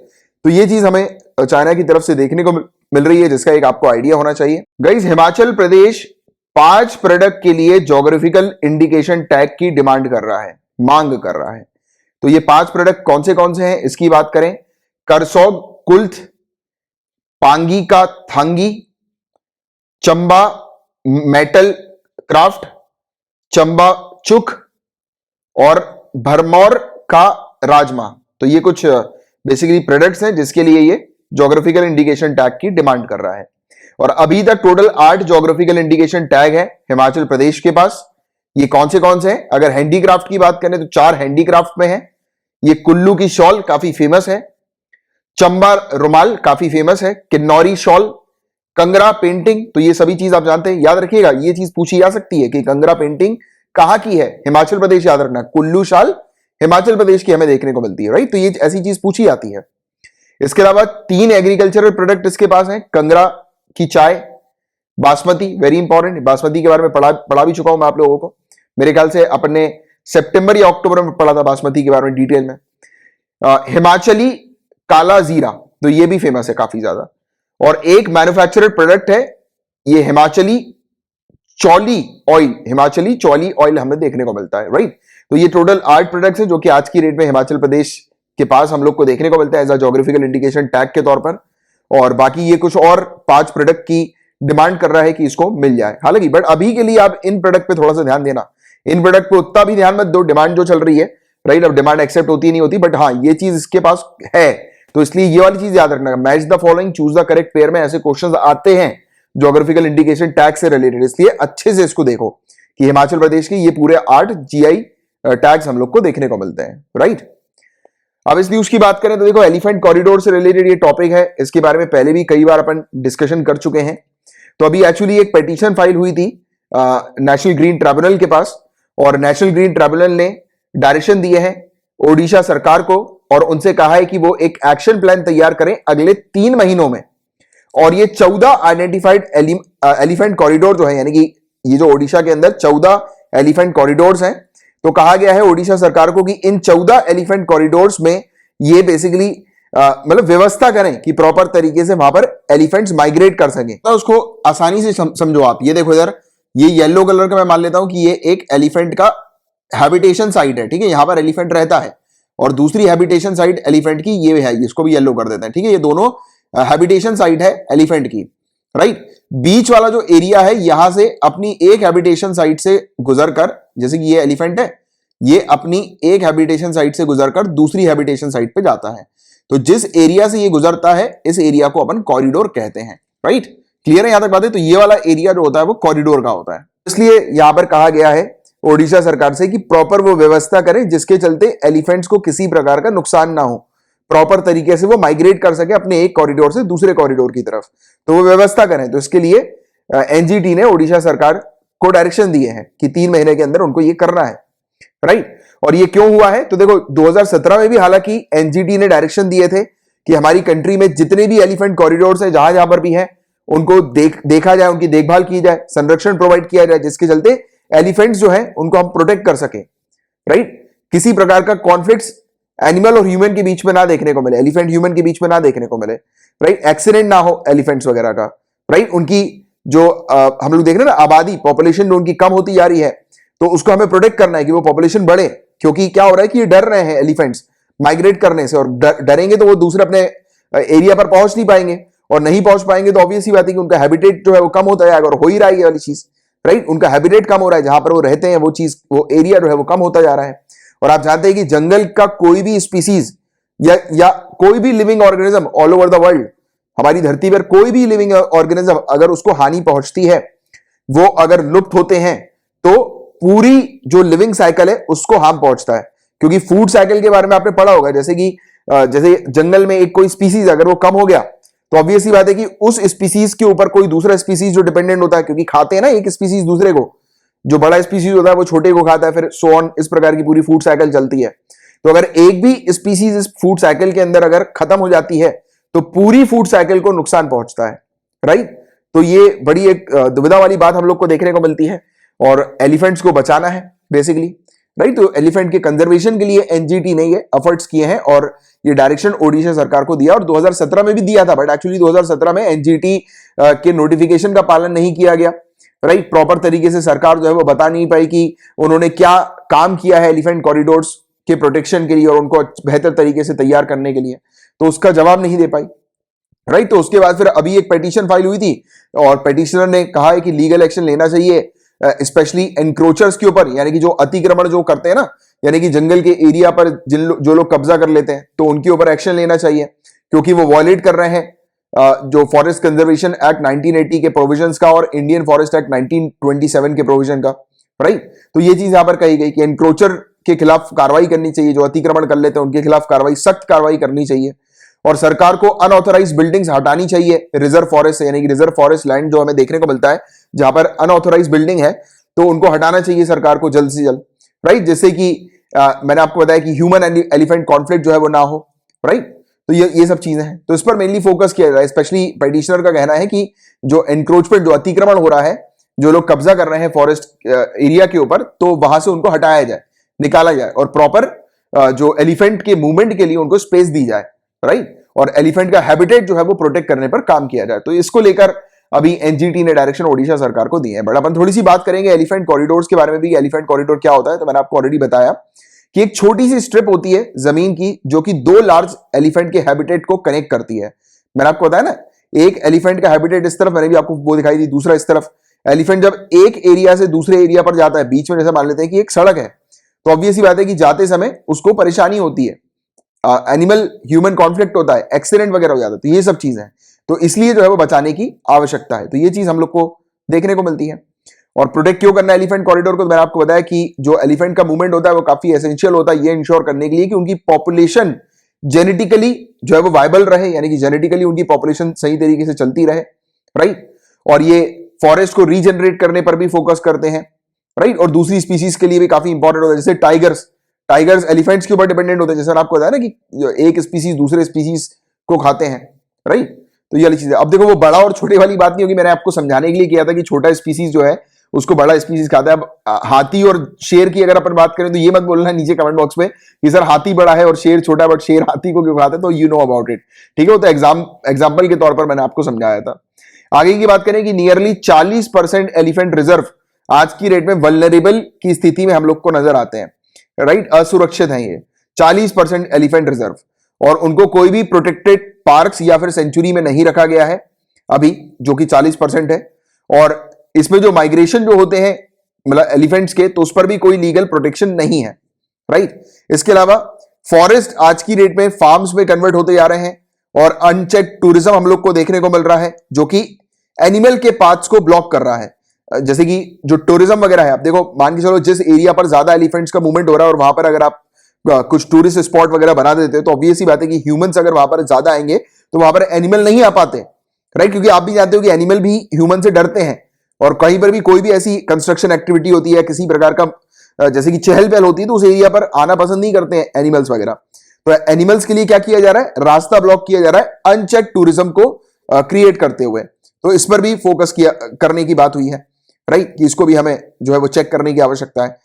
S1: तो ये चीज हमें चाइना की तरफ से देखने को मिल रही है, जिसका एक आपको आइडिया होना चाहिए। गाइस, हिमाचल प्रदेश 5 प्रोडक्ट के लिए ज्योग्राफिकल इंडिकेशन टैग की डिमांड कर रहा है, मांग कर रहा है। तो ये 5 प्रोडक्ट कौन से हैं इसकी बात करें। करसोग कुल्थ, पांगी का थांगी, चंबा मेटल क्राफ्ट, चंबा चुक और भरमौर का राजमा। तो ये कुछ बेसिकली प्रोडक्ट्स हैं जिसके लिए ये ज्योग्राफिकल इंडिकेशन टैग की डिमांड कर रहा है। और अभी तक टोटल 8 ज्योग्राफिकल इंडिकेशन टैग है हिमाचल प्रदेश के पास। ये कौन से हैं? अगर हैंडीक्राफ्ट की बात करें तो 4 हैंडीक्राफ्ट में है। ये कुल्लू की शॉल काफी फेमस है, चंबा रुमाल काफी फेमस है, किन्नौरी शॉल, कंगरा पेंटिंग। तो ये सभी चीज आप जानते हैं, याद रखिएगा। ये चीज पूछी जा सकती है कि कंगरा पेंटिंग कहां की है? हिमाचल प्रदेश, याद रखना। कुल्लू शाल हिमाचल प्रदेश की हमें देखने को मिलती है, राइट। तो ये ऐसी चीज पूछी जाती है। इसके अलावा 3 एग्रीकल्चरल प्रोडक्ट इसके पास हैं। कंगरा की चाय, बासमती, वेरी इंपॉर्टेंट। बासमती के बारे में पढ़ा भी चुका हूं मैं आप लोगों को। मेरे ख्याल से अपने सितंबर या अक्टूबर में पढ़ा था बासमती के बारे में डिटेल में। हिमाचली काला जीरा, तो ये भी फेमस है काफी ज्यादा। और एक मैन्युफैक्चरर प्रोडक्ट है ये हिमाचली चौली ऑयल। हिमाचली चौली ऑयल हमें देखने को मिलता है, राइट। तो ये टोटल 8 प्रोडक्ट्स हैं जो कि आज की डेट में हिमाचल प्रदेश के पास हम लोग को देखने को मिलता है as a geographical indication tag के तौर पर। और बाकी ये कुछ और 5 प्रोडक्ट की डिमांड कर रहा है कि इसको मिल जाए। हालांकि बट अभी के लिए आप इन प्रोडक्ट पे थोड़ा सा ध्यान देना, इन प्रोडक्ट पे उतना भी ध्यान मत दो, डिमांड जो चल रही है, राइट। अब डिमांड एक्सेप्ट होती नहीं होती, बट हाँ ये चीज इसके पास है। तो इसलिए ये वाली चीज याद रखना, match the following, choose the correct pair में ऐसे क्वेश्चंस आते हैं ज्योग्राफिकल इंडिकेशन टैग से रिलेटेड। इसलिए अच्छे से इसको देखो कि हिमाचल प्रदेश के ये पूरे 8 जीआई टैग्स हम लोग को देखने को मिलते हैं, राइट। अब इस न्यूज की बात करें तो देखो, एलिफेंट कॉरिडोर से रिलेटेड ये टॉपिक है। इसके बारे में पहले भी कई बार अपन डिस्कशन कर चुके हैं। तो अभी एक्चुअली एक पिटीशन फाइल हुई थी नेशनल ग्रीन ट्रिब्यूनल के पास, और नेशनल ग्रीन ट्रिब्यूनल ने डायरेक्शन दिए हैं ओडिशा सरकार को और उनसे कहा है कि वो एक एक्शन प्लान तैयार करें अगले 3 महीनों में। और ये 14 आइडेंटिफाइड एलिफेंट कॉरिडोर जो है, यानी कि ये जो ओडिशा के अंदर 14 एलिफेंट कॉरिडोर्स हैं, तो कहा गया है ओडिशा सरकार को कि इन 14 एलिफेंट कॉरिडोर्स में ये बेसिकली मतलब व्यवस्था करें कि प्रॉपर तरीके से वहां पर एलिफेंट्स माइग्रेट कर सकें। तो उसको आसानी से समझो आप। ये देखो इधर, ये येलो कलर का मैं मान लेता हूं कि ये एक एलिफेंट का हैबिटेशन साइट है, ठीक है, यहां पर एलिफेंट रहता है। और दूसरी हैबिटेशन साइट एलिफेंट की ये है, इसको भी येलो कर देते हैं, ठीक है। ये दोनों हैबिटेशन साइट है एलिफेंट की, राइट। बीच वाला जो एरिया है, यहां से अपनी एक हैबिटेशन साइट से गुजरकर, जैसे कि ये एलिफेंट है, ये अपनी एक हैबिटेशन साइट से गुजरकर दूसरी हैबिटेशन साइट पे जाता है। तो जिस एरिया से ये गुजरता है, इस एरिया को अपन कॉरिडोर कहते हैं, राइट। क्लियर है यहां तक बातें? तो ये वाला एरिया जो होता है वो कॉरिडोर का होता है। इसलिए यहां पर कहा गया है ओडिशा सरकार से कि प्रॉपर वो व्यवस्था करें जिसके चलते एलिफेंट्स को किसी प्रकार का नुकसान ना हो, प्रॉपर तरीके से वो माइग्रेट कर सके अपने एक कॉरिडोर से दूसरे कॉरिडोर की तरफ, तो वो व्यवस्था करें। तो इसके लिए एनजीटी ने ओडिशा सरकार को डायरेक्शन दिए हैं कि 3 महीने के अंदर उनको ये करना है, राइट। और ये क्यों हुआ है? तो देखो 2017 में भी हालांकि एनजीटी ने डायरेक्शन दिए थे कि हमारी कंट्री में जितने भी एलिफेंट कॉरिडोर्स है, जहां जहां पर भी है, उनको देखा जाए, उनकी देखभाल की जाए, संरक्षण प्रोवाइड किया जाए, जिसके चलते एलिफेंट्स जो है उनको हम प्रोटेक्ट कर सके, राइट। किसी प्रकार का कॉन्फ्लिक्ट्स एनिमल और ह्यूमन के बीच में ना देखने को मिले, एलिफेंट ह्यूमन के बीच में ना देखने को मिले, राइट। एक्सीडेंट ना हो एलिफेंट्स वगैरह का, राइट। उनकी जो हम लोग देख रहे हैं ना, आबादी, पॉपुलेशन जो उनकी कम होती जा रही है, तो उसको हमें प्रोटेक्ट करना है कि वो पॉपुलेशन बढ़े। क्योंकि क्या हो रहा है कि ये डर रहे हैं एलिफेंट्स माइग्रेट करने से, और डरेंगे तो वो दूसरे अपने एरिया पर पहुंच नहीं पाएंगे, और नहीं पहुंच पाएंगे तो ऑब्वियस ही बात है कि उनका हैबिटेट जो है वो कम होता जाएगा, और हो ही रहा है ये वाली चीज, राइट। उनका हैबिटेट कम हो रहा है, जहां पर वो रहते हैं वो चीज, वो एरिया जो है वो कम होता जा रहा है। और आप जानते हैं कि जंगल का कोई भी स्पीसीज या कोई भी living organism all over the world, हमारी धरती पर कोई भी लिविंग ऑर्गेनिज्म अगर उसको हानि पहुंचती है, वो अगर लुप्त होते हैं, तो पूरी जो लिविंग साइकिल है उसको हार्म पहुंचता है। क्योंकि फूड साइकिल के बारे में आपने पढ़ा होगा, जैसे कि जैसे जंगल में एक कोई स्पीसीज अगर वो कम हो गया, तो ऑब्वियस सी बात है कि उस स्पीसीज के ऊपर कोई दूसरा स्पीसीज जो डिपेंडेंट होता है, क्योंकि खाते हैं ना एक स्पीसीज दूसरे को, जो बड़ा स्पीसीज होता है वो छोटे को खाता है, फिर सो ऑन, इस प्रकार की पूरी फूड साइकिल चलती है। तो अगर एक भी स्पीसीज इस फूड साइकिल के अंदर अगर खत्म हो जाती है, तो पूरी फूड साइकिल को नुकसान पहुंचता है, राइट। तो ये बड़ी एक दुविधा वाली बात हम लोग को देखने को मिलती है, और एलिफेंट्स को बचाना है बेसिकली, राइट। तो एलिफेंट के कंजर्वेशन के लिए एनजीटी ने ये एफर्ट्स किए हैं, और ये डायरेक्शन ओडिशा सरकार को दिया, और 2017 में भी दिया था, बट एक्चुअली 2017 में एनजीटी के नोटिफिकेशन का पालन नहीं किया गया, राइट। प्रॉपर तरीके से सरकार जो है वो बता नहीं पाई कि उन्होंने क्या काम किया है एलिफेंट कॉरिडोर्स के प्रोटेक्शन के लिए और उनको बेहतर तरीके से तैयार करने के लिए, तो उसका जवाब नहीं दे पाई, राइट। तो उसके बाद फिर अभी एक पिटीशन फाइल हुई थी, और पिटीशनर ने कहा है कि लीगल एक्शन लेना चाहिए, स्पेशली एनक्रोचर्स के ऊपर, यानी कि जो अतिक्रमण जो करते हैं ना, यानी कि जंगल के एरिया पर जो लोग कब्जा कर लेते हैं, तो उनके ऊपर एक्शन लेना चाहिए, क्योंकि वो वॉयलेट कर रहे हैं जो फॉरेस्ट कंजर्वेशन एक्ट 1980 के प्रोविजंस का और इंडियन फॉरेस्ट एक्ट 1927 के प्रोविजन का, राइट। तो ये चीज यहां पर कही गई कि एनक्रोचर के खिलाफ कार्रवाई करनी चाहिए, जो अतिक्रमण कर लेते हैं उनके खिलाफ कार्रवाई, सख्त कार्रवाई करनी चाहिए, और सरकार को अनऑथराइज्ड बिल्डिंग्स हटानी चाहिए रिजर्व फॉरेस्ट से, यानी कि रिजर्व फॉरेस्ट लैंड जो हमें देखने को मिलता है जहां पर अनऑथराइज्ड बिल्डिंग है, तो उनको हटाना चाहिए सरकार को जल्द से जल्द, राइट। जैसे कि मैंने आपको बताया कि ह्यूमन एलिफेंट कॉन्फ्लिक्ट जो है वो ना हो, राइट। तो ये सब चीजें हैं, तो इस पर मेनली फोकस किया जाए। स्पेशली पिटीशनर का कहना है कि जो एनक्रोचमेंट, जो अतिक्रमण हो रहा है, जो लोग कब्जा कर रहे हैं फॉरेस्ट एरिया के ऊपर, तो वहां से उनको हटाया जाए, निकाला जाए, और प्रॉपर जो एलिफेंट के मूवमेंट के लिए उनको स्पेस दी जाए, राइट। और एलिफेंट का हैबिटेट जो है वो प्रोटेक्ट करने पर काम किया जाए। तो इसको लेकर अभी एनजीटी ने डायरेक्शन ओडिशा सरकार को दिए हैं। बट अपन थोड़ी सी बात करेंगे एलिफेंट कॉरिडोर्स के बारे में भी। एलिफेंट कॉरिडोर क्या होता है? तो मैंने आपको ऑलरेडी बताया कि एक छोटी सी स्ट्रिप होती है जमीन की, जो कि 2 लार्ज एलिफेंट के हैबिटेट को कनेक्ट करती है। मैंने आपको बताया ना, एक एलिफेंट का हैबिटेट इस तरफ, मैंने भी आपको वो दिखाई दी, दूसरा इस तरफ। एलिफेंट जब एक एरिया से दूसरे एरिया पर जाता है, बीच में जैसे मान लेते हैं कि एक सड़क है, तो ऑब्वियस ही बात है कि जाते समय उसको परेशानी होती है, एनिमल ह्यूमन कॉन्फ्लिक्ट होता है, एक्सीडेंट वगैरह हो जाता है, तो ये सब चीजें हैं। तो इसलिए जो है वो बचाने की आवश्यकता है। तो ये चीज हम लोग को देखने को मिलती है। और प्रोटेक्ट क्यों करना है एलिफेंट कॉरिडोर को? तो मैंने आपको बताया कि जो एलिफेंट का मूवमेंट होता है वो काफी एसेंशियल होता है, ये इंश्योर करने के लिए कि उनकी पॉपुलेशन जेनेटिकली जो है वो वायबल रहे, यानी कि जेनेटिकली उनकी पॉपुलेशन सही तरीके से चलती रहे, राइट। और ये फॉरेस्ट को रीजनरेट करने पर भी फोकस करते हैं, राइट। और दूसरी स्पीसीज के लिए भी काफी इंपॉर्टेंट होता है, जैसे टाइगर्स, टाइगर्स एलिफेंट्स के ऊपर डिपेंडेंट होते हैं, जैसे आपको बताया ना कि एक स्पीसीज दूसरे स्पीसीज को खाते हैं, राइट। तो ये वाली चीज है। अब देखो वो बड़ा और छोटे वाली बात नहीं होगी, मैंने आपको समझाने के लिए किया था कि छोटा स्पीसीज जो है उसको बड़ा स्पीसीज खाता है। अब हाथी और शेर की अगर अपन बात करें तो ये मत बोलना नीचे कमेंट बॉक्स में कि सर हाथी बड़ा है और शेर छोटा है, बट शेर हाथी को क्यों खाता है, तो यू नो अबाउट इट, ठीक है। वो तो एग्जाम्पल के तौर पर मैंने आपको समझाया था। आगे की बात करें कि नियरली 40% एलिफेंट रिजर्व आज की रेट में वल्नरेबल की स्थिति में हम लोग को नजर आते हैं, राइट, असुरक्षित हैं ये 40% एलिफेंट रिजर्व, और उनको कोई भी प्रोटेक्टेड पार्क्स या फिर सेंचुरी में नहीं रखा गया है अभी, जो कि 40% है। और इसमें जो माइग्रेशन जो होते हैं मतलब एलिफेंट्स के, तो उस पर भी कोई लीगल प्रोटेक्शन नहीं है, राइट। इसके अलावा फॉरेस्ट आज की डेट में फार्म्स में कन्वर्ट होते जा रहे हैं, और अनचेक टूरिज्म हम लोग को देखने को मिल रहा है, जो कि एनिमल के पाथ्स को ब्लॉक कर रहा है। जैसे कि जो टूरिज्म वगैरह है, आप देखो मान के चलो जिस एरिया पर ज्यादा एलिफेंट्स का मूवमेंट हो रहा है और वहां पर अगर आप कुछ टूरिस्ट स्पॉट वगैरह बना देते हैं, तो ऑब्वियस ही बात है कि ह्यूमंस अगर वहां पर ज्यादा आएंगे तो वहां पर एनिमल नहीं आ पाते, राइट। क्योंकि आप भी जानते हो कि एनिमल भी ह्यूमन से डरते हैं, और कहीं पर भी कोई भी ऐसी कंस्ट्रक्शन एक्टिविटी होती है किसी प्रकार का जैसे कि चहल पहल होती है, तो उस एरिया पर आना पसंद नहीं करते हैं एनिमल्स वगैरह। तो एनिमल्स के लिए क्या किया जा रहा है, रास्ता ब्लॉक किया जा रहा है अनचेक टूरिज्म को क्रिएट करते हुए। तो इस पर भी फोकस किया करने की बात हुई है, राइट, कि इसको भी हमें जो है वो चेक करने की आवश्यकता है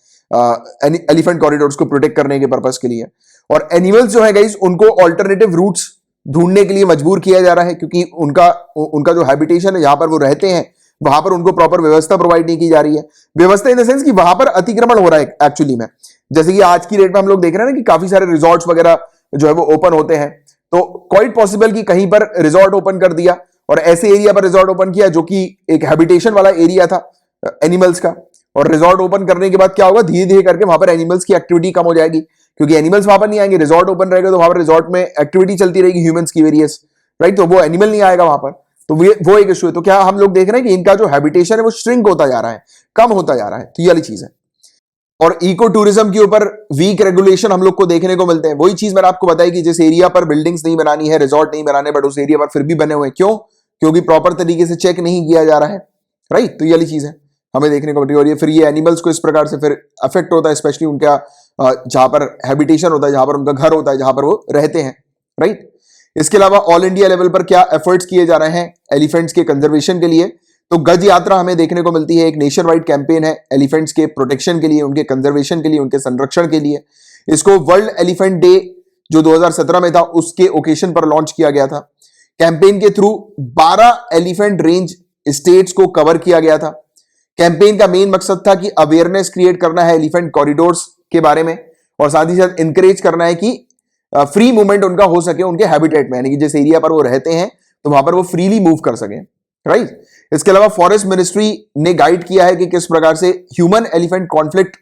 S1: एलिफेंट कॉरिडोर्स को प्रोटेक्ट करने के पर्पस के लिए। और एनिमल्स जो है गाइस, उनको ऑल्टरनेटिव रूट्स ढूंढने के लिए मजबूर किया जा रहा है, क्योंकि उनका जो हैबिटेशन है जहां पर वो रहते हैं वहां पर उनको प्रॉपर व्यवस्था प्रोवाइड नहीं की जा रही है। व्यवस्था इन द सेंस कि वहां पर अतिक्रमण हो रहा है एक्चुअली में। जैसे कि आज की डेट में हम लोग देख रहे हैं ना कि काफी सारे रिजॉर्ट्स वगैरह जो है वो ओपन होते हैं, तो क्वाइट पॉसिबल कि कहीं पर रिजॉर्ट ओपन कर दिया और ऐसे एरिया पर रिजॉर्ट ओपन किया जो कि एक हैबिटेशन वाला एरिया था एनिमल्स का, और रिजॉर्ट ओपन करने के बाद क्या होगा, धीरे धीरे करके वहां पर एनिमल्स की एक्टिविटी कम हो जाएगी, क्योंकि एनिमल्स वहां पर नहीं आएंगे, रिजॉर्ट ओपन रहेगा तो वहां पर रिजॉर्ट में एक्टिविटी चलती रहेगी ह्यूमंस की वेरियस, राइट। तो वो एनिमल नहीं आएगा वहां पर, तो वो एक इश्यू है। तो क्या हम लोग देख रहे हैं कि इनका जो हैबिटेशन है वो श्रिंक होता जा रहा है, कम होता जा रहा है, तो ये वाली चीज है। और इको टूरिज्म के ऊपर वीक रेगुलेशन हम लोग को देखने को मिलते हैं। वही चीज मैंने आपको बताई कि जिस एरिया पर बिल्डिंग्स नहीं बनानी है, रिजॉर्ट नहीं बनाने, बट उस एरिया पर फिर भी बने हुए हैं, क्यों, क्योंकि प्रॉपर तरीके से चेक नहीं किया जा रहा है, राइट। तो ये वाली चीज है हमें देखने को मिलती है। और ये फिर ये एनिमल्स को इस प्रकार से फिर अफेक्ट होता है, स्पेशली उनका जहां पर हैबिटेशन होता है, जहां पर उनका घर होता है, जहां पर वो रहते हैं, राइट। इसके अलावा ऑल इंडिया लेवल पर क्या एफर्ट्स किए जा रहे हैं एलिफेंट्स के कंजर्वेशन के लिए, तो गज यात्रा हमें देखने को मिलती है। एक नेशन वाइड कैंपेन है एलिफेंट्स के प्रोटेक्शन के लिए, उनके कंजर्वेशन के लिए, उनके संरक्षण के लिए। इसको वर्ल्ड एलिफेंट डे जो 2017 में था उसके ओकेशन पर लॉन्च किया गया था। कैंपेन के थ्रू 12 एलिफेंट रेंज स्टेट्स को कवर किया गया था। कैंपेन का मेन मकसद था कि अवेयरनेस क्रिएट करना है एलिफेंट कॉरिडोर्स के बारे में, और साथ ही साथ इंकरेज करना है कि फ्री मूवमेंट उनका हो सके उनके हैबिटेट में, यानी कि जिस एरिया पर वो रहते हैं तो वहां पर वो फ्रीली मूव कर सके, राइट। इसके अलावा फॉरेस्ट मिनिस्ट्री ने गाइड किया है कि किस प्रकार से ह्यूमन एलिफेंट कॉन्फ्लिक्ट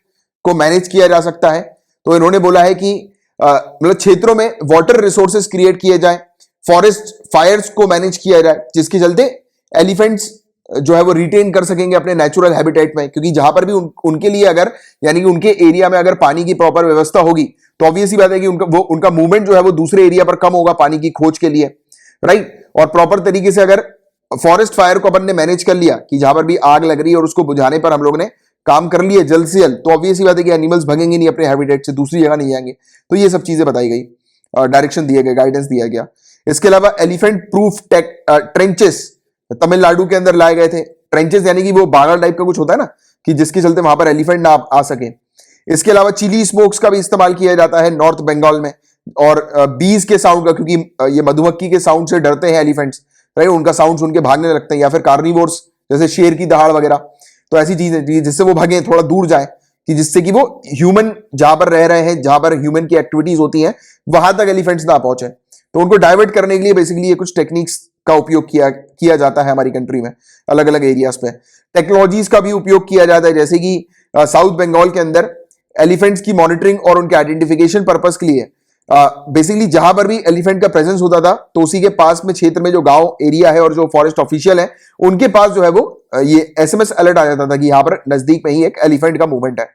S1: को मैनेज किया जा सकता है। तो इन्होंने बोला है कि मतलब क्षेत्रों में वाटर रिसोर्सेज क्रिएट किए जाए, फॉरेस्ट फायर्स को मैनेज किया जाए, जिसके चलते एलिफेंट्स जो है वो रिटेन कर सकेंगे अपने नेचुरल हैबिटेट में। क्योंकि जहां पर भी उनके लिए अगर यानी कि उनके एरिया में अगर पानी की प्रॉपर व्यवस्था होगी तो ऑब्वियस ही बात है कि उनका मूवमेंट जो है वो दूसरे एरिया पर कम होगा पानी की खोज के लिए, राइट। और प्रॉपर तरीके से अगर फॉरेस्ट फायर को अपन ने मैनेज कर लिया कि जहां पर भी आग लग रही है और उसको बुझाने पर हम लोग ने काम कर लिया जल्द से जल्द, तो ऑब्वियस ही बात है कि एनिमल्स भगेंगे नहीं अपने हैबिटेट से, दूसरी जगह नहीं जाएंगे। तो ये सब चीजें बताई गई, डायरेक्शन दिए गए, गाइडेंस दिया गया। इसके अलावा एलिफेंट प्रूफ ट्रेंचेस तमिलनाडु के अंदर लाए गए थे। ट्रेंचेस यानी कि वो बागल टाइप का कुछ होता है ना, कि जिसके चलते वहां पर एलिफेंट ना आ सके। इसके अलावा चिली स्मोक्स का भी इस्तेमाल किया जाता है नॉर्थ बंगाल में, और बीज के साउंड का, क्योंकि ये मधुमक्खी के साउंड से डरते हैं एलिफेंट्स, राइट। उनका साउंड सुन के भागने लगते हैं, या फिर कार्निवोर्स जैसे शेर की दहाड़ वगैरह, तो ऐसी चीजें जिससे वो भागे, थोड़ा दूर जाए, कि जिससे कि वो ह्यूमन जहां पर रह रहे हैं, जहां पर ह्यूमन की एक्टिविटीज होती हैं वहां तक एलिफेंट्स ना पहुंचे। तो उनको डाइवर्ट करने के लिए बेसिकली ये कुछ टेक्निक्स का उपयोग किया जाता है हमारी कंट्री में अलग अलग एरियाज पे। टेक्नोलॉजीज का भी उपयोग किया जाता है, जैसे कि साउथ बंगाल के अंदर एलिफेंट्स की मॉनिटरिंग और उनके आइडेंटिफिकेशन पर्पस के लिए बेसिकली जहां पर भी एलिफेंट का प्रेजेंस होता था तो उसी के पास में क्षेत्र में जो गांव एरिया है और जो फॉरेस्ट ऑफिशियल है उनके पास जो है वो ये एसएमएस अलर्ट आ जाता था कि यहां पर नजदीक में ही एक एलिफेंट का मूवमेंट है,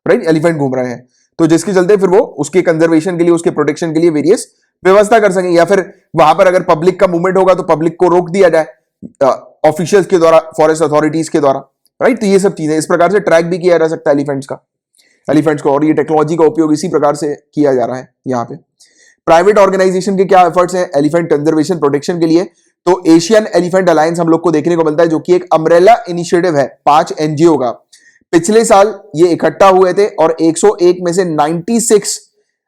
S1: राइट, एलिफेंट घूम रहे हैं। तो जिसके चलते फिर वो उसके कंजर्वेशन के लिए, उसके प्रोटेक्शन के लिए वेरियस व्यवस्था कर सकें, या फिर वहां पर अगर पब्लिक का मूवमेंट होगा तो पब्लिक को रोक दिया जाए ऑफिशियल्स के द्वारा, फॉरेस्ट अथॉरिटीज के द्वारा, राइट। तो ये सब चीजें इस प्रकार से ट्रैक भी किया जा सकता है एलिफेंट्स का। एलिफेंट्स को, और ये टेक्नोलॉजी का उपयोग इसी प्रकार से किया जा रहा है यहाँ पे। प्राइवेट ऑर्गेनाइजेशन के क्या एफर्ट्स हैं एलिफेंट कंजर्वेशन प्रोटेक्शन के लिए? तो एशियन एलिफेंट अलायंस हम लोग को देखने को मिलता है, जो कि एक अम्ब्रेला इनिशिएटिव है 5 एनजीओ का। पिछले साल ये इकट्ठा हुए थे और 101 में से 96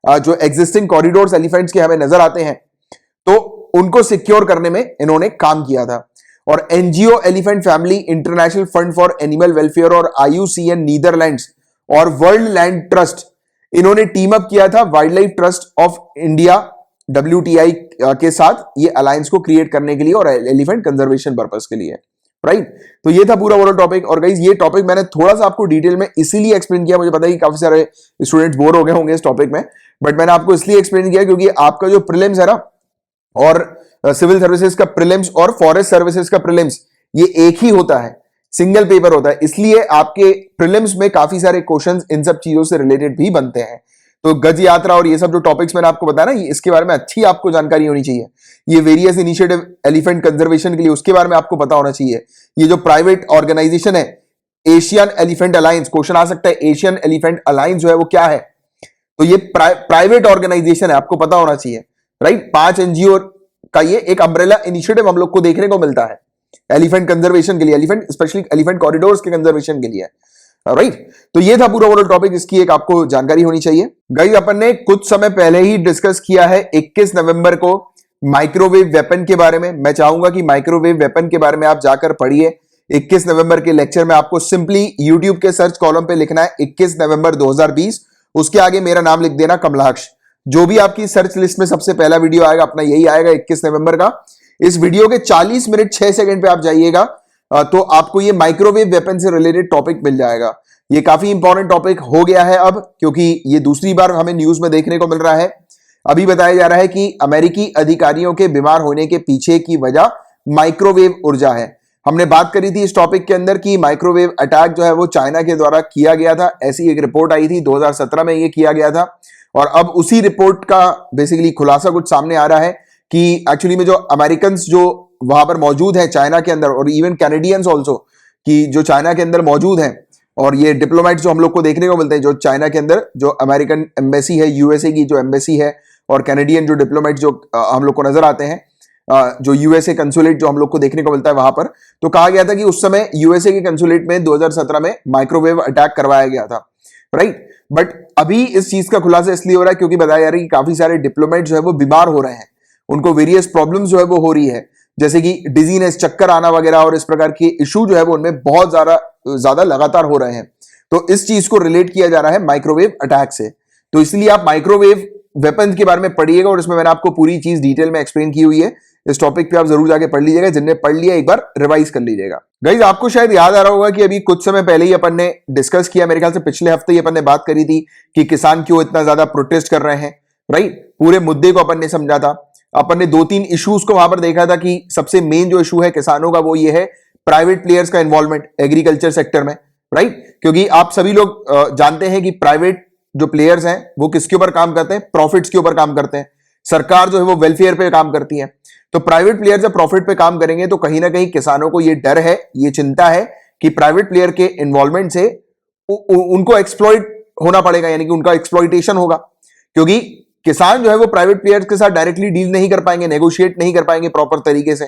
S1: जो एग्जिस्टिंग कॉरिडोर्स एलिफेंट्स के हमें नजर आते हैं, तो उनको सिक्योर करने में इन्होंने काम किया था। और NGO elephant family, international fund for animal welfare और IUCN नीदरलैंड्स और वर्ल्ड लैंड ट्रस्ट, इन्होंने टीम अप किया था wild life trust of India WTI के साथ ये अलायंस को क्रिएट करने के लिए और एलिफेंट कंजर्वेशन पर्पस के लिए, राइट। तो ये था पूरा ओवरऑल टॉपिक। और गाइस ये टॉपिक मैंने थोड़ा सा आपको डिटेल में इसीलिए एक्सप्लेन किया, मुझे पता है कि काफी सारे स्टूडेंट्स बोर हो गए होंगे इस टॉपिक में, बट मैंने आपको इसलिए एक्सप्लेन किया क्योंकि आपका जो प्रीलिम्स है ना, और सिविल सर्विसेज का प्रीलिम्स और फॉरेस्ट सर्विसेज का प्रीलिम्स, ये एक ही होता है, सिंगल पेपर होता है, इसलिए आपके प्रीलिम्स में काफी सारे क्वेश्चंस इन सब चीजों से रिलेटेड भी बनते हैं। तो गज यात्रा और ये सब जो टॉपिक्स मैंने आपको बताया ना, इसके बारे में अच्छी आपको जानकारी होनी चाहिए। ये वेरियस इनिशिएटिव एलिफेंट कंजर्वेशन के लिए, उसके बारे में आपको पता होना चाहिए। ये जो प्राइवेट ऑर्गेनाइजेशन है एशियन एलिफेंट अलायंस, क्वेश्चन आ सकता है एशियन एलिफेंट अलायंस जो है वो क्या है, तो ये प्राइवेट ऑर्गेनाइजेशन है, आपको पता होना चाहिए, राइट। 5 एनजीओ का ये एक अम्ब्रेला इनिशिएटिव हम लोग को देखने को मिलता है एलिफेंट कंजर्वेशन के लिए, एलिफेंट स्पेशली एलिफेंट कॉरिडोर्स के कंजर्वेशन के लिए, राइट। तो ये था पूरा ओवरऑल टॉपिक, इसकी एक आपको जानकारी होनी चाहिए। गाइस अपन ने कुछ समय पहले ही डिस्कस किया है 21 नवंबर को माइक्रोवेव वेपन के बारे में। मैं चाहूंगा कि माइक्रोवेव वेपन के बारे में आप जाकर पढ़िए। 21 नवंबर के लेक्चर में आपको सिंपली यूट्यूब के सर्च कॉलम पे लिखना है 21 नवंबर 2020, उसके आगे मेरा नाम लिख देना कमलाक्ष। जो भी आपकी सर्च लिस्ट में सबसे पहला वीडियो आएगा अपना यही आएगा 21 नवंबर का। इस वीडियो के 40 मिनट 6 सेकंड पे आप जाइएगा तो आपको ये माइक्रोवेव वेपन से रिलेटेड टॉपिक मिल जाएगा। ये काफी इंपॉर्टेंट टॉपिक हो गया है अब, क्योंकि ये दूसरी बार हमें न्यूज में देखने को मिल रहा है। अभी बताया जा रहा है कि अमेरिकी अधिकारियों के बीमार होने के पीछे की वजह माइक्रोवेव ऊर्जा है। हमने बात करी थी इस टॉपिक के अंदर कि माइक्रोवेव अटैक जो है वो चाइना के द्वारा किया गया था, ऐसी एक रिपोर्ट आई थी 2017 में ये किया गया था। और अब उसी रिपोर्ट का बेसिकली खुलासा कुछ सामने आ रहा है कि एक्चुअली में जो अमेरिकन जो वहां पर मौजूद है चाइना के अंदर, और इवन कैनेडियंस ऑल्सो, कि जो चाइना के अंदर मौजूद हैं, और ये डिप्लोमेट्स जो हम लोग को देखने को मिलते हैं जो चाइना के अंदर, जो अमेरिकन एम्बेसी है, यूएसए की जो एम्बेसी है, और कैनेडियन जो डिप्लोमेट जो हम लोग को नजर आते हैं, जो यूएसए कंसुलेट जो हम लोग को देखने को मिलता है वहां पर, तो कहा गया था कि उस समय यूएसए के कंसुलेट में 2017 में माइक्रोवेव अटैक करवाया गया था, राइट। बट अभी इस चीज का खुलासा इसलिए हो रहा है क्योंकि बताया जा रहा है कि काफी सारे डिप्लोमेट जो है वो बीमार हो रहे हैं, उनको वेरियस प्रॉब्लम्स जो है वो हो रही है, जैसे कि डिजीनेस, चक्कर आना वगैरह, और इस प्रकार के इशू जो है वो उनमें बहुत ज्यादा लगातार हो रहे हैं। तो इस चीज को रिलेट किया जा रहा है माइक्रोवेव अटैक से। तो इसलिए आप माइक्रोवेव वेपन के बारे में पढ़िएगा, और इसमें मैंने आपको पूरी चीज डिटेल में एक्सप्लेन की हुई है। इस टॉपिक पे आप जरूर जाके पढ़ लीजिएगा, जिनने पढ़ लिया एक बार रिवाइज कर लीजिएगा। गाइस आपको शायद याद आ रहा होगा कि अभी कुछ समय पहले ही अपन ने डिस्कस किया, मेरे ख्याल से पिछले हफ्ते ही अपन ने बात करी थी कि किसान क्यों इतना ज्यादा प्रोटेस्ट कर रहे हैं, राइट। पूरे मुद्दे को अपन ने समझा था। अपन ने 2-3 इश्यूज को वहां पर देखा था कि सबसे मेन जो इशू है किसानों का वो ये है प्राइवेट प्लेयर्स का इन्वॉल्वमेंट एग्रीकल्चर सेक्टर में, राइट। क्योंकि आप सभी लोग जानते हैं कि प्राइवेट जो प्लेयर्स हैं वो किसके ऊपर काम करते हैं, प्रॉफिट्स के ऊपर काम करते हैं। सरकार जो है वो वेलफेयर पे काम करती है। तो प्राइवेट प्लेयर जब प्रॉफिट पे काम करेंगे तो कहीं ना कहीं किसानों को ये डर है, ये चिंता है कि प्राइवेट प्लेयर के इन्वॉल्वमेंट से उनको एक्सप्लॉइट होना पड़ेगा, यानी कि उनका एक्सप्लॉइटेशन होगा। क्योंकि किसान जो है वो प्राइवेट प्लेयर्स के साथ डायरेक्टली डील नहीं कर पाएंगे, नेगोशिएट नहीं कर पाएंगे प्रॉपर तरीके से,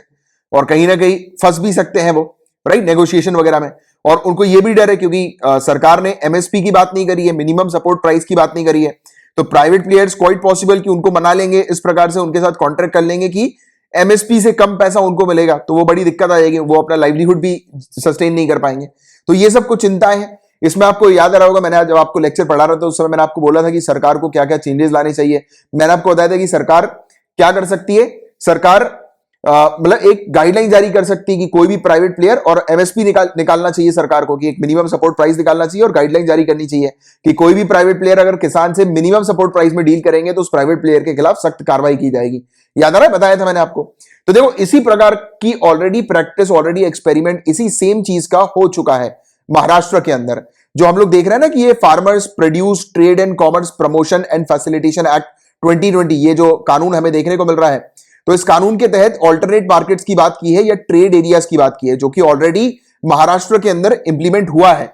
S1: और कहीं ना कहीं फंस भी सकते हैं वो, राइट, नेगोशिएशन वगैरह में। और उनको ये भी डर है क्योंकि सरकार ने एमएसपी की बात नहीं करी है, मिनिमम सपोर्ट प्राइस की बात नहीं करी है। तो प्राइवेट प्लेयर्स क्वाइट पॉसिबल कि उनको मना लेंगे, इस प्रकार से उनके साथ कॉन्ट्रैक्ट कर लेंगे कि एमएसपी से कम पैसा उनको मिलेगा, तो वो बड़ी दिक्कत आ जाएगी, वो अपना लाइवलीहुड भी सस्टेन नहीं कर पाएंगे। तो ये सब कुछ चिंताएं हैं। इसमें आपको याद आ रहा होगा, मैंने जब आपको लेक्चर पढ़ा रहा था उस समय मैंने आपको बोला था कि सरकार को क्या क्या चेंजेस लाने चाहिए। मैंने आपको बताया था कि सरकार क्या कर सकती है, सरकार मतलब एक गाइडलाइन जारी कर सकती है कि कोई भी प्राइवेट प्लेयर, और एमएसपी निकालना चाहिए सरकार को कि एक मिनिमम सपोर्ट प्राइस निकालना चाहिए, और गाइडलाइन जारी करनी चाहिए कि कोई भी प्राइवेट प्लेयर अगर किसान से मिनिमम सपोर्ट प्राइस में डील करेंगे तो उस प्राइवेट प्लेयर के खिलाफ सख्त कार्रवाई की जाएगी। याद आ रहा है, बताया था मैंने आपको। तो देखो इसी प्रकार की ऑलरेडी प्रैक्टिस, ऑलरेडी एक्सपेरिमेंट इसी सेम चीज का हो चुका है महाराष्ट्र के अंदर। जो हम लोग देख रहे हैं ना कि ये farmers produce trade and commerce promotion and facilitation act 2020, ये जो कानून हमें देखने को मिल रहा है, तो इस कानून के तहत ऑल्टरनेट मार्केट्स की बात की है या ट्रेड एरियाज की बात की है, जो कि ऑलरेडी महाराष्ट्र के अंदर इंप्लीमेंट हुआ है,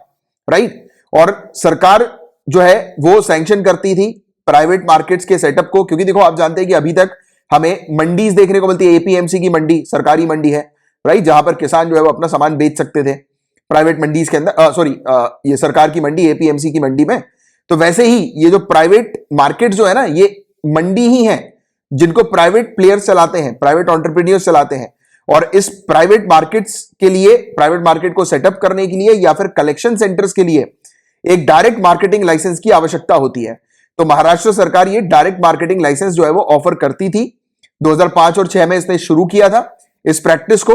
S1: राइट। और सरकार जो है वो सैंक्शन करती थी प्राइवेट मार्केट्स के सेटअप को, क्योंकि देखो आप जानते हैं कि अभी तक हमें मंडीज देखने को मिलती है, एपीएमसी की मंडी सरकारी मंडी है, राइट, जहां पर किसान जो है वो अपना सामान बेच सकते थे प्राइवेट मंडीज के अंदर, सॉरी ये सरकार की मंडी एपीएमसी की मंडी में। तो वैसे ही ये जो प्राइवेट मार्केट जो है ना, ये मंडी ही है जिनको प्राइवेट प्लेयर्स चलाते हैं, प्राइवेट एंटरप्रेन्योर्स चलाते हैं। और इस प्राइवेट मार्केट्स के लिए, प्राइवेट मार्केट को सेटअप करने के लिए या फिर कलेक्शन सेंटर्स के लिए एक डायरेक्ट मार्केटिंग लाइसेंस की आवश्यकता होती है। तो महाराष्ट्र सरकार ये डायरेक्ट मार्केटिंग लाइसेंस जो है वो ऑफर करती थी। 2005 और 6 में इसने शुरू किया था इस प्रैक्टिस को,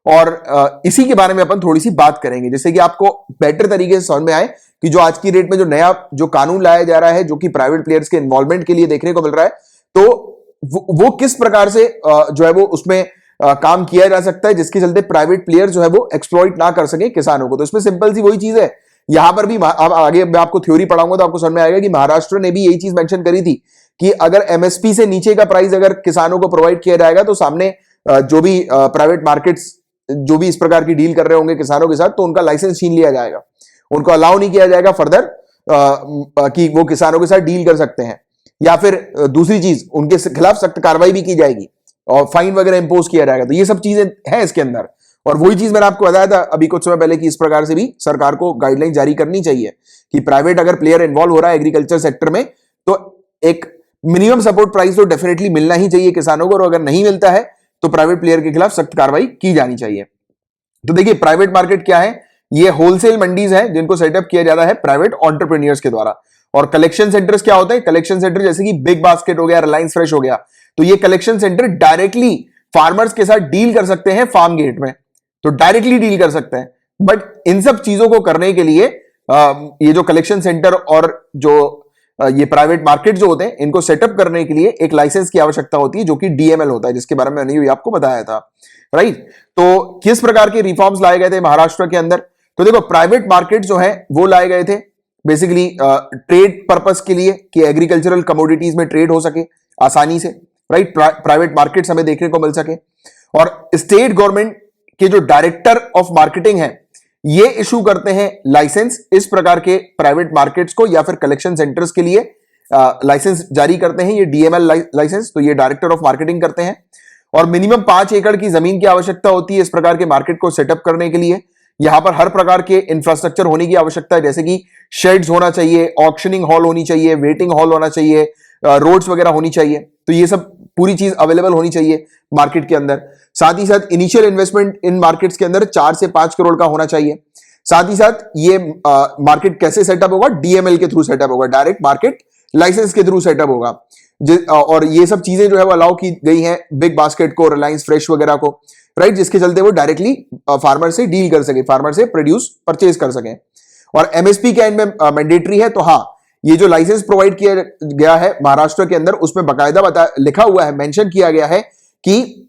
S1: और इसी के बारे में अपन थोड़ी सी बात करेंगे, जिससे कि आपको बेटर तरीके से समझ में आए कि जो आज की डेट में जो नया जो कानून लाया जा रहा है, जो कि प्राइवेट प्लेयर्स के इन्वॉल्वमेंट के लिए देखने को मिल रहा है, तो वो किस प्रकार से जो है वो उसमें काम किया जा सकता है, जिसके चलते प्राइवेट प्लेयर जो है वो एक्सप्लॉइट ना कर सके किसानों को। तो इसमें सिंपल सी वही चीज है, यहां पर भी अब आगे मैं आपको थ्योरी पढ़ाऊंगा तो आपको समझ में आएगा कि महाराष्ट्र ने भी यही चीज मेंशन करी थी कि अगर एमएसपी से नीचे का प्राइस अगर किसानों को प्रोवाइड किया जाएगा तो सामने जो भी प्राइवेट मार्केट्स जो भी इस प्रकार की डील कर रहे होंगे किसानों के साथ, तो उनका लाइसेंस छीन लिया जाएगा, उनको अलाउ नहीं किया जाएगा फर्दर कि वो किसानों के साथ डील कर सकते हैं। या फिर दूसरी चीज, उनके खिलाफ सख्त कार्रवाई भी की जाएगी और फाइन वगैरह इंपोज किया जाएगा। तो ये सब चीजें हैं इसके अंदर, और वही चीज मैंने आपको बताया था अभी कुछ समय पहले कि इस प्रकार से भी सरकार को गाइडलाइन जारी करनी चाहिए कि प्राइवेट अगर प्लेयर इन्वॉल्व हो रहा है एग्रीकल्चर सेक्टर में, तो एक मिनिमम सपोर्ट प्राइस तो डेफिनेटली मिलना ही चाहिए किसानों को, और अगर नहीं मिलता है तो प्राइवेट प्लेयर के खिलाफ सख्त कार्रवाई की जानी चाहिए। तो देखिए प्राइवेट मार्केट क्या है, ये होलसेल मंडीज हैं जिनको सेटअप किया जाता है प्राइवेट एंटरप्रेन्योर्स के द्वारा। और कलेक्शन सेंटर्स क्या होते हैं, कलेक्शन सेंटर जैसे कि बिग बास्केट हो गया, रिलायंस फ्रेश हो गया, तो ये कलेक्शन सेंटर डायरेक्टली फार्मर्स के साथ डील कर सकते हैं फार्म गेट में, तो डायरेक्टली डील कर सकते हैं। बट इन सब चीजों को करने के लिए ये जो कलेक्शन सेंटर और जो ये प्राइवेट मार्केट जो होते हैं, इनको सेटअप करने के लिए एक लाइसेंस की आवश्यकता होती है, जो कि डीएमएल होता है, जिसके बारे में मैंने भी आपको बताया था, राइट। तो किस प्रकार के रिफॉर्म्स लाए गए थे महाराष्ट्र के अंदर, तो देखो प्राइवेट मार्केट जो है वो लाए गए थे बेसिकली ट्रेड पर्पस के लिए, कि एग्रीकल्चरल कमोडिटीज में ट्रेड हो सके आसानी से, राइट, प्राइवेट मार्केट्स हमें देखने को मिल सके। और स्टेट गवर्नमेंट के जो डायरेक्टर ऑफ मार्केटिंग है, ये इशू करते हैं लाइसेंस इस प्रकार के प्राइवेट मार्केट्स को या फिर कलेक्शन सेंटर्स के लिए लाइसेंस जारी करते हैं, ये डीएमएल लाइसेंस, तो ये डायरेक्टर ऑफ मार्केटिंग करते हैं। और मिनिमम 5 एकड़ की जमीन की आवश्यकता होती है इस प्रकार के मार्केट को सेटअप करने के लिए। यहां पर हर प्रकार के इंफ्रास्ट्रक्चर होने की आवश्यकता है, जैसे कि शेड्स होना चाहिए, ऑक्शनिंग हॉल होनी चाहिए, वेटिंग हॉल होना चाहिए, रोड्स वगैरह होनी चाहिए, तो ये सब पूरी चीज अवेलेबल होनी चाहिए मार्केट के अंदर। साथ ही साथ इनिशियल इन्वेस्टमेंट इन मार्केट्स के अंदर 4 से 5 करोड़ का होना चाहिए। साथ ही साथ ये मार्केट कैसे सेटअप होगा, डीएमएल के थ्रू सेटअप होगा, डायरेक्ट मार्केट लाइसेंस के थ्रू सेटअप होगा। और ये सब चीजें जो है वो अलाउ की गई हैं बिग बास्केट को, रिलायंस फ्रेश वगैरह को, राइट, जिसके चलते वो डायरेक्टली फार्मर से डील कर सके, फार्मर से प्रोड्यूस परचेज कर सके। और एमएसपी क्या इनमें मैंडेटरी है, तो हाँ, ये जो लाइसेंस प्रोवाइड किया गया है महाराष्ट्र के अंदर, उसमें बाकायदा लिखा हुआ है, मेंशन किया गया है कि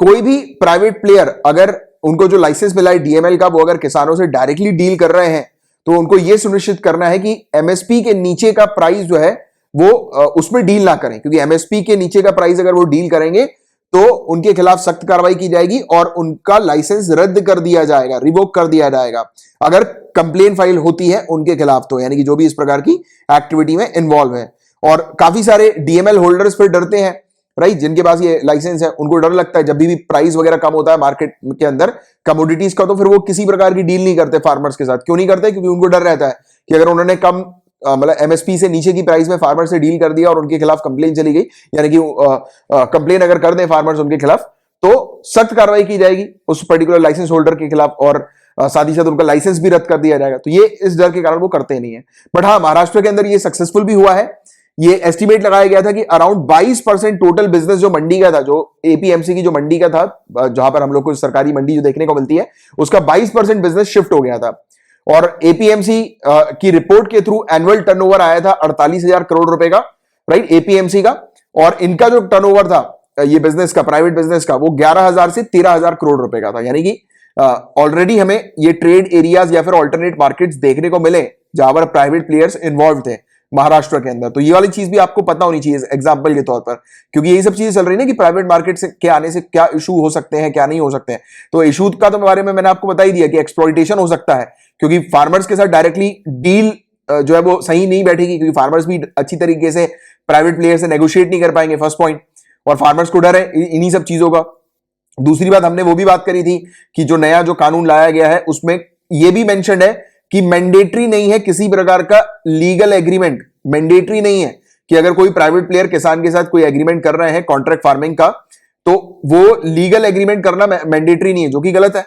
S1: कोई भी प्राइवेट प्लेयर अगर उनको जो लाइसेंस मिला है डीएमएल का, वो अगर किसानों से डायरेक्टली डील कर रहे हैं, तो उनको यह सुनिश्चित करना है कि एमएसपी के नीचे का प्राइस जो है वो उसमें डील ना करें, क्योंकि एमएसपी के नीचे का प्राइस अगर वो डील करेंगे तो उनके खिलाफ सख्त कार्रवाई की जाएगी और उनका लाइसेंस रद्द कर दिया जाएगा, रिवोक कर दिया जाएगा, अगर कंप्लेन फाइल होती है उनके खिलाफ, तो यानी कि जो भी इस प्रकार की एक्टिविटी में इन्वॉल्व है। और काफी सारे डीएमएल होल्डर्स फिर डरते हैं, राइट, जिनके पास ये लाइसेंस है, उनको डर लगता है जब भी प्राइस वगैरह कम होता है मार्केट के अंदर कमोडिटीज का, तो फिर वो किसी प्रकार की डील नहीं करते फार्मर्स के साथ। क्यों नहीं करते, क्योंकि उनको डर रहता है कि अगर उन्होंने कम मतलब एमएसपी से नीचे की प्राइस में फार्मर से डील कर दिया और उनके खिलाफ कंप्लेन चली गई, यानी कि कंप्लेन अगर कर दें फार्मर्स उनके खिलाफ, तो सख्त कार्रवाई की जाएगी उस पर्टिकुलर लाइसेंस होल्डर के खिलाफ, और साथ ही साथ उनका लाइसेंस भी रद्द कर दिया जाएगा। तो ये इस डर के कारण वो करते नहीं है। बट हाँ, महाराष्ट्र के अंदर ये सक्सेसफुल भी हुआ है। ये एस्टिमेट लगाया गया था कि अराउंड 22% टोटल बिजनेस जो मंडी का था, जो एपीएमसी की जो मंडी का था, जहां पर हम लोग को सरकारी मंडी जो देखने को मिलती है, उसका 22% बिजनेस शिफ्ट हो गया था। और एपीएमसी की रिपोर्ट के थ्रू एनुअल टर्नओवर आया था 48,000 करोड़ रुपए का, राइट, एपीएमसी का। और इनका जो टर्नओवर था ये बिजनेस का, प्राइवेट बिजनेस का, वो 11,000 से 13,000 करोड़ रुपए का था। यानी कि ऑलरेडी हमें ये ट्रेड एरियाज या फिर ऑल्टरनेट मार्केट्स देखने को मिले जहां पर प्राइवेट प्लेयर्स इन्वॉल्व थे महाराष्ट्र के अंदर। तो ये वाली चीज भी आपको पता होनी चाहिए एग्जांपल के तौर पर, क्योंकि यही सब चीजें चल रही है ना कि प्राइवेट मार्केट से के आने से क्या इशू हो सकते हैं, क्या नहीं हो सकते हैं। तो इशू का तो बारे में मैंने आपको बता ही दिया कि एक्सप्लॉइटेशन हो सकता है, क्योंकि फार्मर्स के साथ डायरेक्टली डील जो है वो सही नहीं बैठेगी, क्योंकि फार्मर्स भी अच्छी तरीके से प्राइवेट प्लेयर से नेगोशिएट नहीं कर पाएंगे, फर्स्ट पॉइंट। और फार्मर्स को डर है इन्हीं सब चीजों का। दूसरी बात, हमने वो भी बात करी थी कि जो नया जो कानून लाया गया है उसमें ये भी मेंशन्ड है कि मैंडेटरी नहीं है किसी प्रकार का लीगल एग्रीमेंट, मैंडेटरी नहीं है कि अगर कोई प्राइवेट प्लेयर किसान के साथ कोई एग्रीमेंट कर रहे हैं कॉन्ट्रैक्ट फार्मिंग का, तो वो लीगल एग्रीमेंट करना मैंडेटरी नहीं है, जो कि गलत है,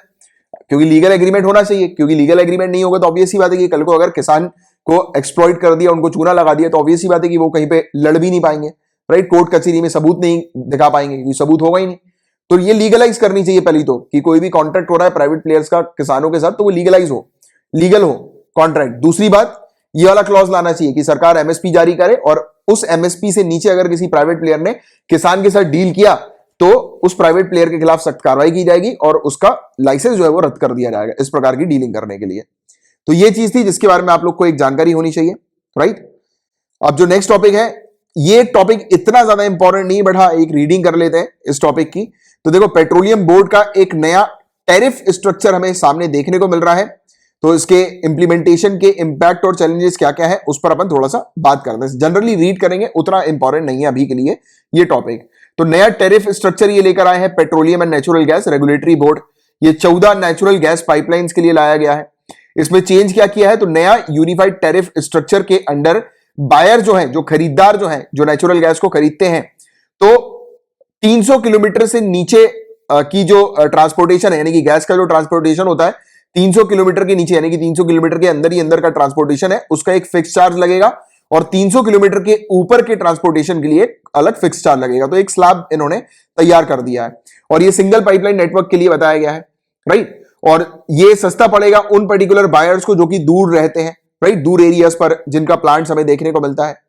S1: क्योंकि लीगल एग्रीमेंट होना चाहिए। क्योंकि लीगल एग्रीमेंट नहीं होगा तो ऑब्वियस सी बात है कि कल को अगर किसान को एक्सप्लॉइट कर दिया, उनको चूना लगा दिया, तो ऑब्वियस सी बात है कि वो कहीं पे लड़ भी नहीं पाएंगे, राइट, कोर्ट कचहरी में सबूत नहीं दिखा पाएंगे, क्योंकि सबूत होगा ही नहीं। तो ये लीगलाइज करनी चाहिए पहली तो, कि कोई भी कॉन्ट्रैक्ट हो रहा है प्राइवेट प्लेयर्स का किसानों के साथ तो वो लीगलाइज हो, लीगल हो कॉन्ट्रैक्ट। दूसरी बात, ये वाला क्लॉज लाना चाहिए कि सरकार एमएसपी जारी करे और उस एमएसपी से नीचे अगर किसी प्राइवेट प्लेयर ने किसान के साथ डील किया तो उस प्राइवेट प्लेयर के खिलाफ सख्त कार्रवाई की जाएगी और उसका लाइसेंस जो है वो रद्द कर दिया जाएगा इस प्रकार की डीलिंग करने के लिए। तो ये चीज थी जिसके बारे में आप लोग को एक जानकारी होनी चाहिए, राइट। अब जो नेक्स्ट टॉपिक है, ये टॉपिक इतना ज्यादा इंपॉर्टेंट नहीं, बट हाँ एक रीडिंग कर लेते हैं इस टॉपिक की। तो देखो, पेट्रोलियम बोर्ड का एक नया टैरिफ स्ट्रक्चर हमें सामने देखने को मिल रहा है, तो इसके इंप्लीमेंटेशन के इंपैक्ट और चैलेंजेस क्या क्या है उस पर अपन थोड़ा सा बात करते हैं। जनरली रीड करेंगे, उतना इंपॉर्टेंट नहीं है अभी के लिए ये टॉपिक। तो नया टैरिफ स्ट्रक्चर ये लेकर आए हैं petroleum and natural gas regulatory board. ये 14 नेचुरल गैस पाइपलाइंस के लिए लाया गया है। इसमें चेंज क्या किया है, तो नया यूनिफाइड टैरिफ स्ट्रक्चर के अंडर बायर जो है, जो खरीदार जो है, जो नेचुरल गैस को खरीदते हैं, तो 300 किलोमीटर से नीचे की जो ट्रांसपोर्टेशन है, यानी कि गैस का जो ट्रांसपोर्टेशन होता है 300 किलोमीटर के नीचे, यानी कि 300 किलोमीटर के अंदर ही अंदर का ट्रांसपोर्टेशन है, उसका एक फिक्स चार्ज लगेगा, और 300 किलोमीटर के ऊपर के ट्रांसपोर्टेशन के लिए अलग फिक्स चार्ज लगेगा। तो एक स्लैब इन्होंने तैयार कर दिया है, और ये सिंगल पाइपलाइन नेटवर्क के लिए बताया गया है, राइट। और ये सस्ता पड़ेगा उन पर्टिकुलर बायर्स को जो कि दूर रहते हैं, राइट, दूर एरियाज पर जिनका प्लांट्स हमें देखने को मिलता है।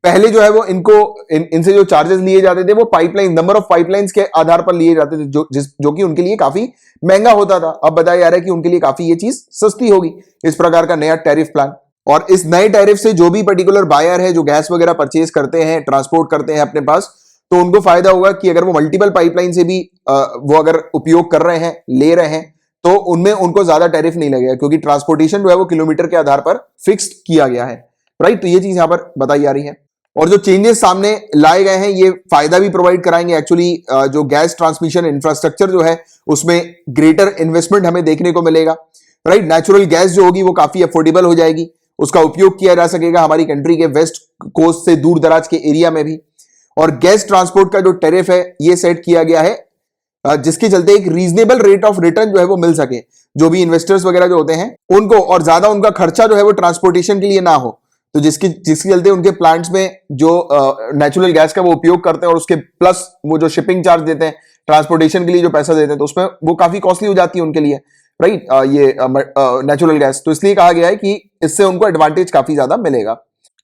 S1: पहले जो है वो इनसे जो चार्जेस लिए जाते थे वो पाइपलाइन, नंबर ऑफ पाइपलाइंस के आधार पर लिए जाते थे, जो कि उनके लिए काफी महंगा होता था। अब बताया जा रहा है कि उनके लिए काफी ये चीज सस्ती होगी, इस प्रकार का नया टैरिफ प्लान। और इस नए टैरिफ से जो भी पर्टिकुलर बायर है, जो गैस वगैरह परचेज करते हैं, ट्रांसपोर्ट करते हैं अपने पास, तो उनको फायदा होगा कि अगर वो मल्टीपल पाइपलाइन से भी वो अगर उपयोग कर रहे हैं, ले रहे हैं, तो उनमें उनको ज्यादा टैरिफ नहीं लगेगा, क्योंकि ट्रांसपोर्टेशन जो है वो किलोमीटर के आधार पर फिक्स किया गया है, राइट। तो ये चीज यहां पर बताई जा रही है। और जो चेंजेस सामने लाए गए हैं ये फायदा भी प्रोवाइड कराएंगे। एक्चुअली जो गैस ट्रांसमिशन इंफ्रास्ट्रक्चर जो है उसमें ग्रेटर इन्वेस्टमेंट हमें देखने को मिलेगा, राइट। नेचुरल गैस जो होगी वो काफी अफोर्डेबल हो जाएगी, उसका उपयोग किया जा सकेगा हमारी कंट्री के वेस्ट कोस्ट से दूर दराज के एरिया में भी। और गैस ट्रांसपोर्ट का जो टैरिफ है ये सेट किया गया है, जिसके चलते एक रीजनेबल रेट ऑफ रिटर्न जो है वो मिल सके जो भी इन्वेस्टर्स वगैरह जो होते हैं उनको, और ज्यादा उनका खर्चा जो है वो ट्रांसपोर्टेशन के लिए ना हो, तो जिसके चलते उनके प्लांट्स में जो नेचुरल गैस का वो उपयोग करते हैं और उसके प्लस वो जो शिपिंग चार्ज देते हैं, ट्रांसपोर्टेशन के लिए जो पैसा देते हैं, तो उसमें वो काफी कॉस्टली हो जाती है उनके लिए, राइट, ये नेचुरल गैस। तो इसलिए कहा गया है कि इससे उनको एडवांटेज काफी ज्यादा मिलेगा।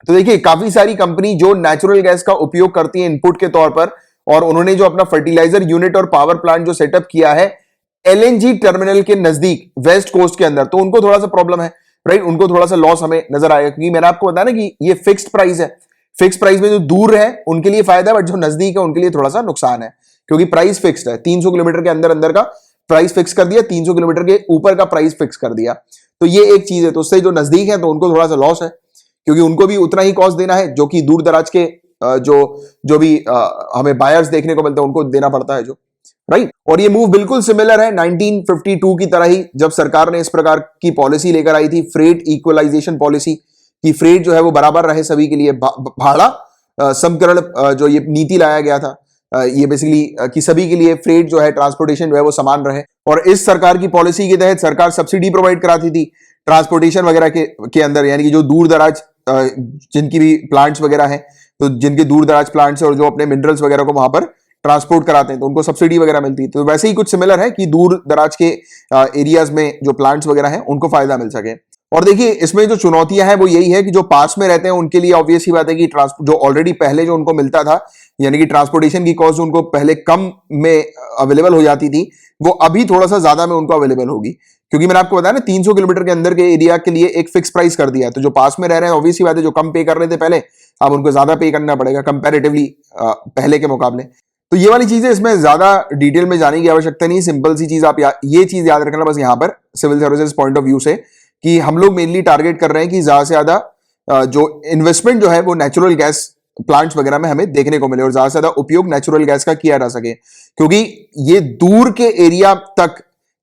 S1: तो देखिए, काफी सारी कंपनी जो नेचुरल गैस का उपयोग करती है इनपुट के तौर पर, और उन्होंने जो अपना फर्टिलाइजर यूनिट और पावर प्लांट जो सेटअप किया है एलएनजी टर्मिनल के नजदीक वेस्ट कोस्ट के अंदर, तो उनको थोड़ा सा प्रॉब्लम है, राइट, उनको थोड़ा सा लॉस हमें नजर आएगा, क्योंकि मैंने आपको बताया ना कि ये फिक्स्ड प्राइस है। फिक्स प्राइस में जो दूर है उनके लिए फायदा है, बट जो नजदीक है उनके लिए थोड़ा सा नुकसान है, क्योंकि प्राइस फिक्स्ड है। 300 किलोमीटर के अंदर अंदर का प्राइस फिक्स कर दिया, 300 किलोमीटर के ऊपर का प्राइस फिक्स कर दिया, तो ये एक चीज है। तो उससे जो नजदीक है तो उनको थोड़ा सा लॉस है, क्योंकि उनको भी उतना ही कॉस्ट देना है जो कि दूर दराज के जो भी हमें बायर्स देखने को मिलते हैं उनको देना पड़ता है, जो, राइट। और ये मूव बिल्कुल सिमिलर है 1952 की तरह ही, जब सरकार ने इस प्रकार की पॉलिसी लेकर आई थी, फ्रेट इक्वलाइजेशन पॉलिसी, कि फ्रेट जो है वो बराबर रहे सभी के लिए, भाड़ा समकरण जो ये नीति लाया गया था, ये बेसिकली कि सभी के लिए फ्रेट जो है, ट्रांसपोर्टेशन जो है वो समान रहे। और इस सरकार की पॉलिसी के तहत सरकार सब्सिडी प्रोवाइड कराती थी ट्रांसपोर्टेशन वगैरह के अंदर, यानी कि जो दूर दराज जिनकी भी प्लांट्स वगैरह हैं, तो जिनके दूर दराज प्लांट्स और जो अपने मिनरल्स वगैरह को वहां पर ट्रांसपोर्ट कराते हैं तो उनको सब्सिडी वगैरह मिलती है। तो वैसे ही कुछ सिमिलर है कि दूर दराज के एरियाज में जो प्लांट्स वगैरह हैं उनको फायदा मिल सके। और देखिए, इसमें जो चुनौतियां हैं वो यही है कि जो पास में रहते हैं उनके लिए ऑब्वियस ही बात है कि जो ऑलरेडी पहले जो उनको मिलता था, यानी कि ट्रांसपोर्टेशन की कॉस्ट उनको पहले कम में अवेलेबल हो जाती थी, वो अभी थोड़ा सा ज्यादा में उनको अवेलेबल होगी, क्योंकि मैंने आपको बताया ना 300 किलोमीटर के अंदर के एरिया के लिए एक फिक्स प्राइस कर दिया है। तो जो पास में रह रहे हैं ऑब्वियस ही बात है, जो कम पे कर रहे थे पहले, अब उनको ज्यादा पे करना पड़ेगा कंपैरेटिवली पहले के मुकाबले। तो ये वाली चीजें, इसमें ज्यादा डिटेल में जाने की आवश्यकता नहीं, सिंपल सी चीज आप ये चीज याद रखना बस यहाँ पर civil services point of view से, कि हम लोग मेनली टारगेट कर रहे हैं कि ज्यादा से ज्यादा जो इन्वेस्टमेंट जो है वो नेचुरल गैस प्लांट्स वगैरह में हमें देखने को मिले और ज्यादा से ज्यादा उपयोग नेचुरल गैस का किया जा सके, क्योंकि ये दूर के एरिया तक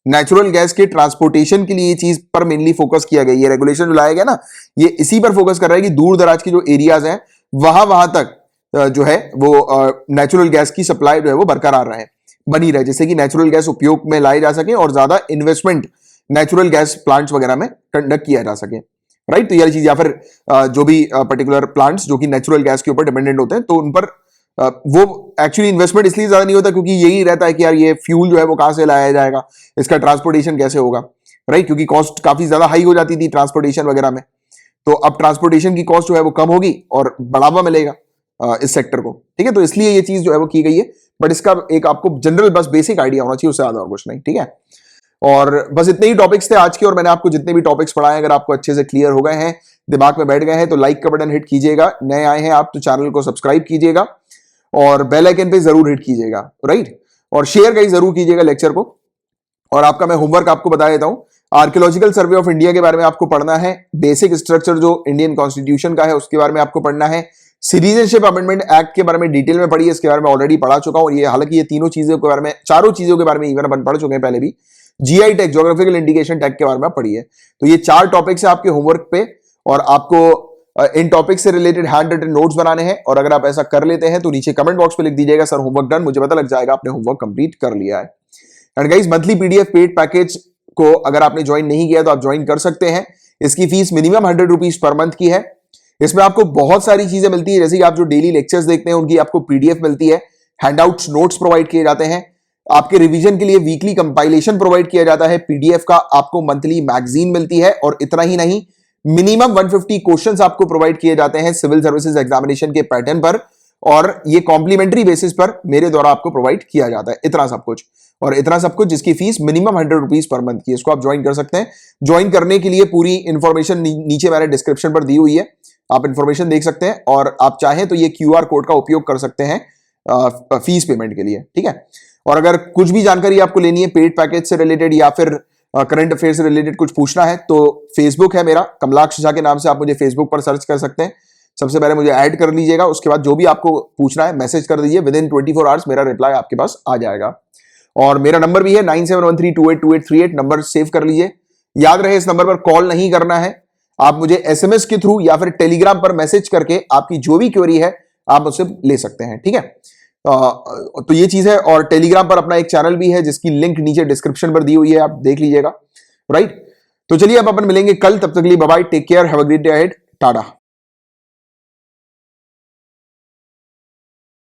S1: नेचुरल गैस के ट्रांसपोर्टेशन के लिए ये चीज पर मेनली फोकस किया गया। ये रेगुलेशन जो लाया गया ना, ये इसी पर फोकस कर रहा है कि दूर दराज के जो एरियाज हैं वहां तक जो है वो नेचुरल गैस की सप्लाई जो है वो बरकरार रहे, बनी रहे, जिससे कि नेचुरल गैस उपयोग में लाई जा सके और ज्यादा इन्वेस्टमेंट नेचुरल गैस प्लांट्स वगैरह में कंडक्ट किया जा सके, राइट। तो यह चीज, या फिर जो भी पर्टिकुलर प्लांट्स जो कि नेचुरल गैस के ऊपर डिपेंडेंट होते हैं, तो उन पर वो एक्चुअली इन्वेस्टमेंट इसलिए ज्यादा नहीं होता क्योंकि यही रहता है कि यार ये फ्यूल जो है वो कहां से लाया जाएगा, इसका ट्रांसपोर्टेशन कैसे होगा, राइट, क्योंकि कॉस्ट काफी ज्यादा हाई हो जाती थी ट्रांसपोर्टेशन वगैरह में। तो अब ट्रांसपोर्टेशन की कॉस्ट जो है वो कम होगी और बढ़ावा मिलेगा इस सेक्टर को, ठीक है। तो इसलिए ये चीज जो है वो की गई है, बट इसका एक आपको जनरल बस बेसिक आइडिया होना चाहिए, उससे ज्यादा और कुछ नहीं, ठीक है। और बस इतने ही टॉपिक्स थे आज के, और मैंने आपको जितने भी टॉपिक्स पढ़ाए अगर आपको अच्छे से क्लियर हो गए हैं, दिमाग में बैठ गए हैं, तो लाइक का बटन हिट कीजिएगा। नए आए हैं आप तो चैनल को सब्सक्राइब कीजिएगा और बेल आइकन पे जरूर हिट कीजिएगा, राइट। और शेयर गाइस जरूर कीजिएगा लेक्चर को। और आपका मैं होमवर्क आपको बता देता हूं, आर्कियोलॉजिकल सर्वे ऑफ इंडिया के बारे में आपको पढ़ना है, बेसिक स्ट्रक्चर जो इंडियन कॉन्स्टिट्यूशन का है उसके बारे में आपको पढ़ना है, सिटीजनशिप अमेंडमेंट एक्ट के बारे में डिटेल में पढ़िए, इसके बारे में ऑलरेडी पढ़ा चुका हूं। ये हालांकि ये तीनों चीजों के बारे में, चारों चीजों के बारे में इवन अपन पढ़ चुके हैं पहले भी। GI tag, geographical indication tag के बारे में पढ़िए। तो ये 4 टॉपिक्स है आपके होमवर्क पे, और आपको इन टॉपिक से रिलेटेड हैंड रिटन नोट्स बनाने हैं। और अगर आप ऐसा कर लेते हैं तो नीचे कमेंट बॉक्स पे लिख दीजिएगा सर होमवर्क डन, मुझे पता लग जाएगा आपने होमवर्क कंप्लीट कर लिया है। And guys, monthly PDF paid package को अगर आपने ज्वाइन नहीं किया तो आप ज्वाइन कर सकते हैं। इसकी fees minimum 100 rupees per month की है। इसमें आपको बहुत सारी चीजें मिलती है, जैसे कि आप जो डेली लेक्चर्स देखते हैं उनकी आपको पीडीएफ मिलती है, हैंडआउट्स, नोट्स प्रोवाइड किए जाते हैं, आपके रिवीजन के लिए वीकली कंपाइलेशन प्रोवाइड किया जाता है पीडीएफ का, आपको मंथली मैगजीन मिलती है, और इतना ही नहीं, मिनिमम 150 क्वेश्चंस आपको प्रोवाइड किए जाते हैं सिविल सर्विसेज एग्जामिनेशन के पैटर्न पर, और ये कॉम्प्लीमेंट्री बेसिस पर मेरे द्वारा आपको प्रोवाइड किया जाता है। इतना सब कुछ, और इतना सब कुछ जिसकी fees minimum 100 rupees per month की। इसको आप ज्वाइन कर सकते हैं। ज्वाइन करने के लिए पूरी इंफॉर्मेशन नीचे मैंने डिस्क्रिप्शन पर दी हुई है, आप इंफॉर्मेशन देख सकते हैं, और आप चाहें तो ये क्यूआर कोड का उपयोग कर सकते हैं फीस पेमेंट के लिए, ठीक है। और अगर कुछ भी जानकारी आपको लेनी है पेड पैकेज से रिलेटेड या फिर करंट अफेयर से रिलेटेड कुछ पूछना है, तो फेसबुक है मेरा, कमलाक्ष झा के नाम से आप मुझे फेसबुक पर सर्च कर सकते हैं। सबसे पहले मुझे ऐड कर लीजिएगा, उसके बाद जो भी आपको पूछना है मैसेज कर दीजिए, विद इन 24 आवर्स मेरा रिप्लाई आपके पास आ जाएगा। और मेरा नंबर भी है 9713282838, नंबर सेव कर लीजिए। याद रहे, इस नंबर पर कॉल नहीं करना है, आप मुझे एसएमएस के थ्रू या फिर टेलीग्राम पर मैसेज करके आपकी जो भी क्वेरी है आप मुझसे ले सकते हैं, ठीक है। तो ये चीज है, और टेलीग्राम पर अपना एक चैनल भी है जिसकी लिंक नीचे डिस्क्रिप्शन पर दी हुई है, आप देख लीजिएगा, राइट। तो चलिए अब अपन मिलेंगे कल, तब तक के लिए bye bye, take care, have a great day ahead, Tata.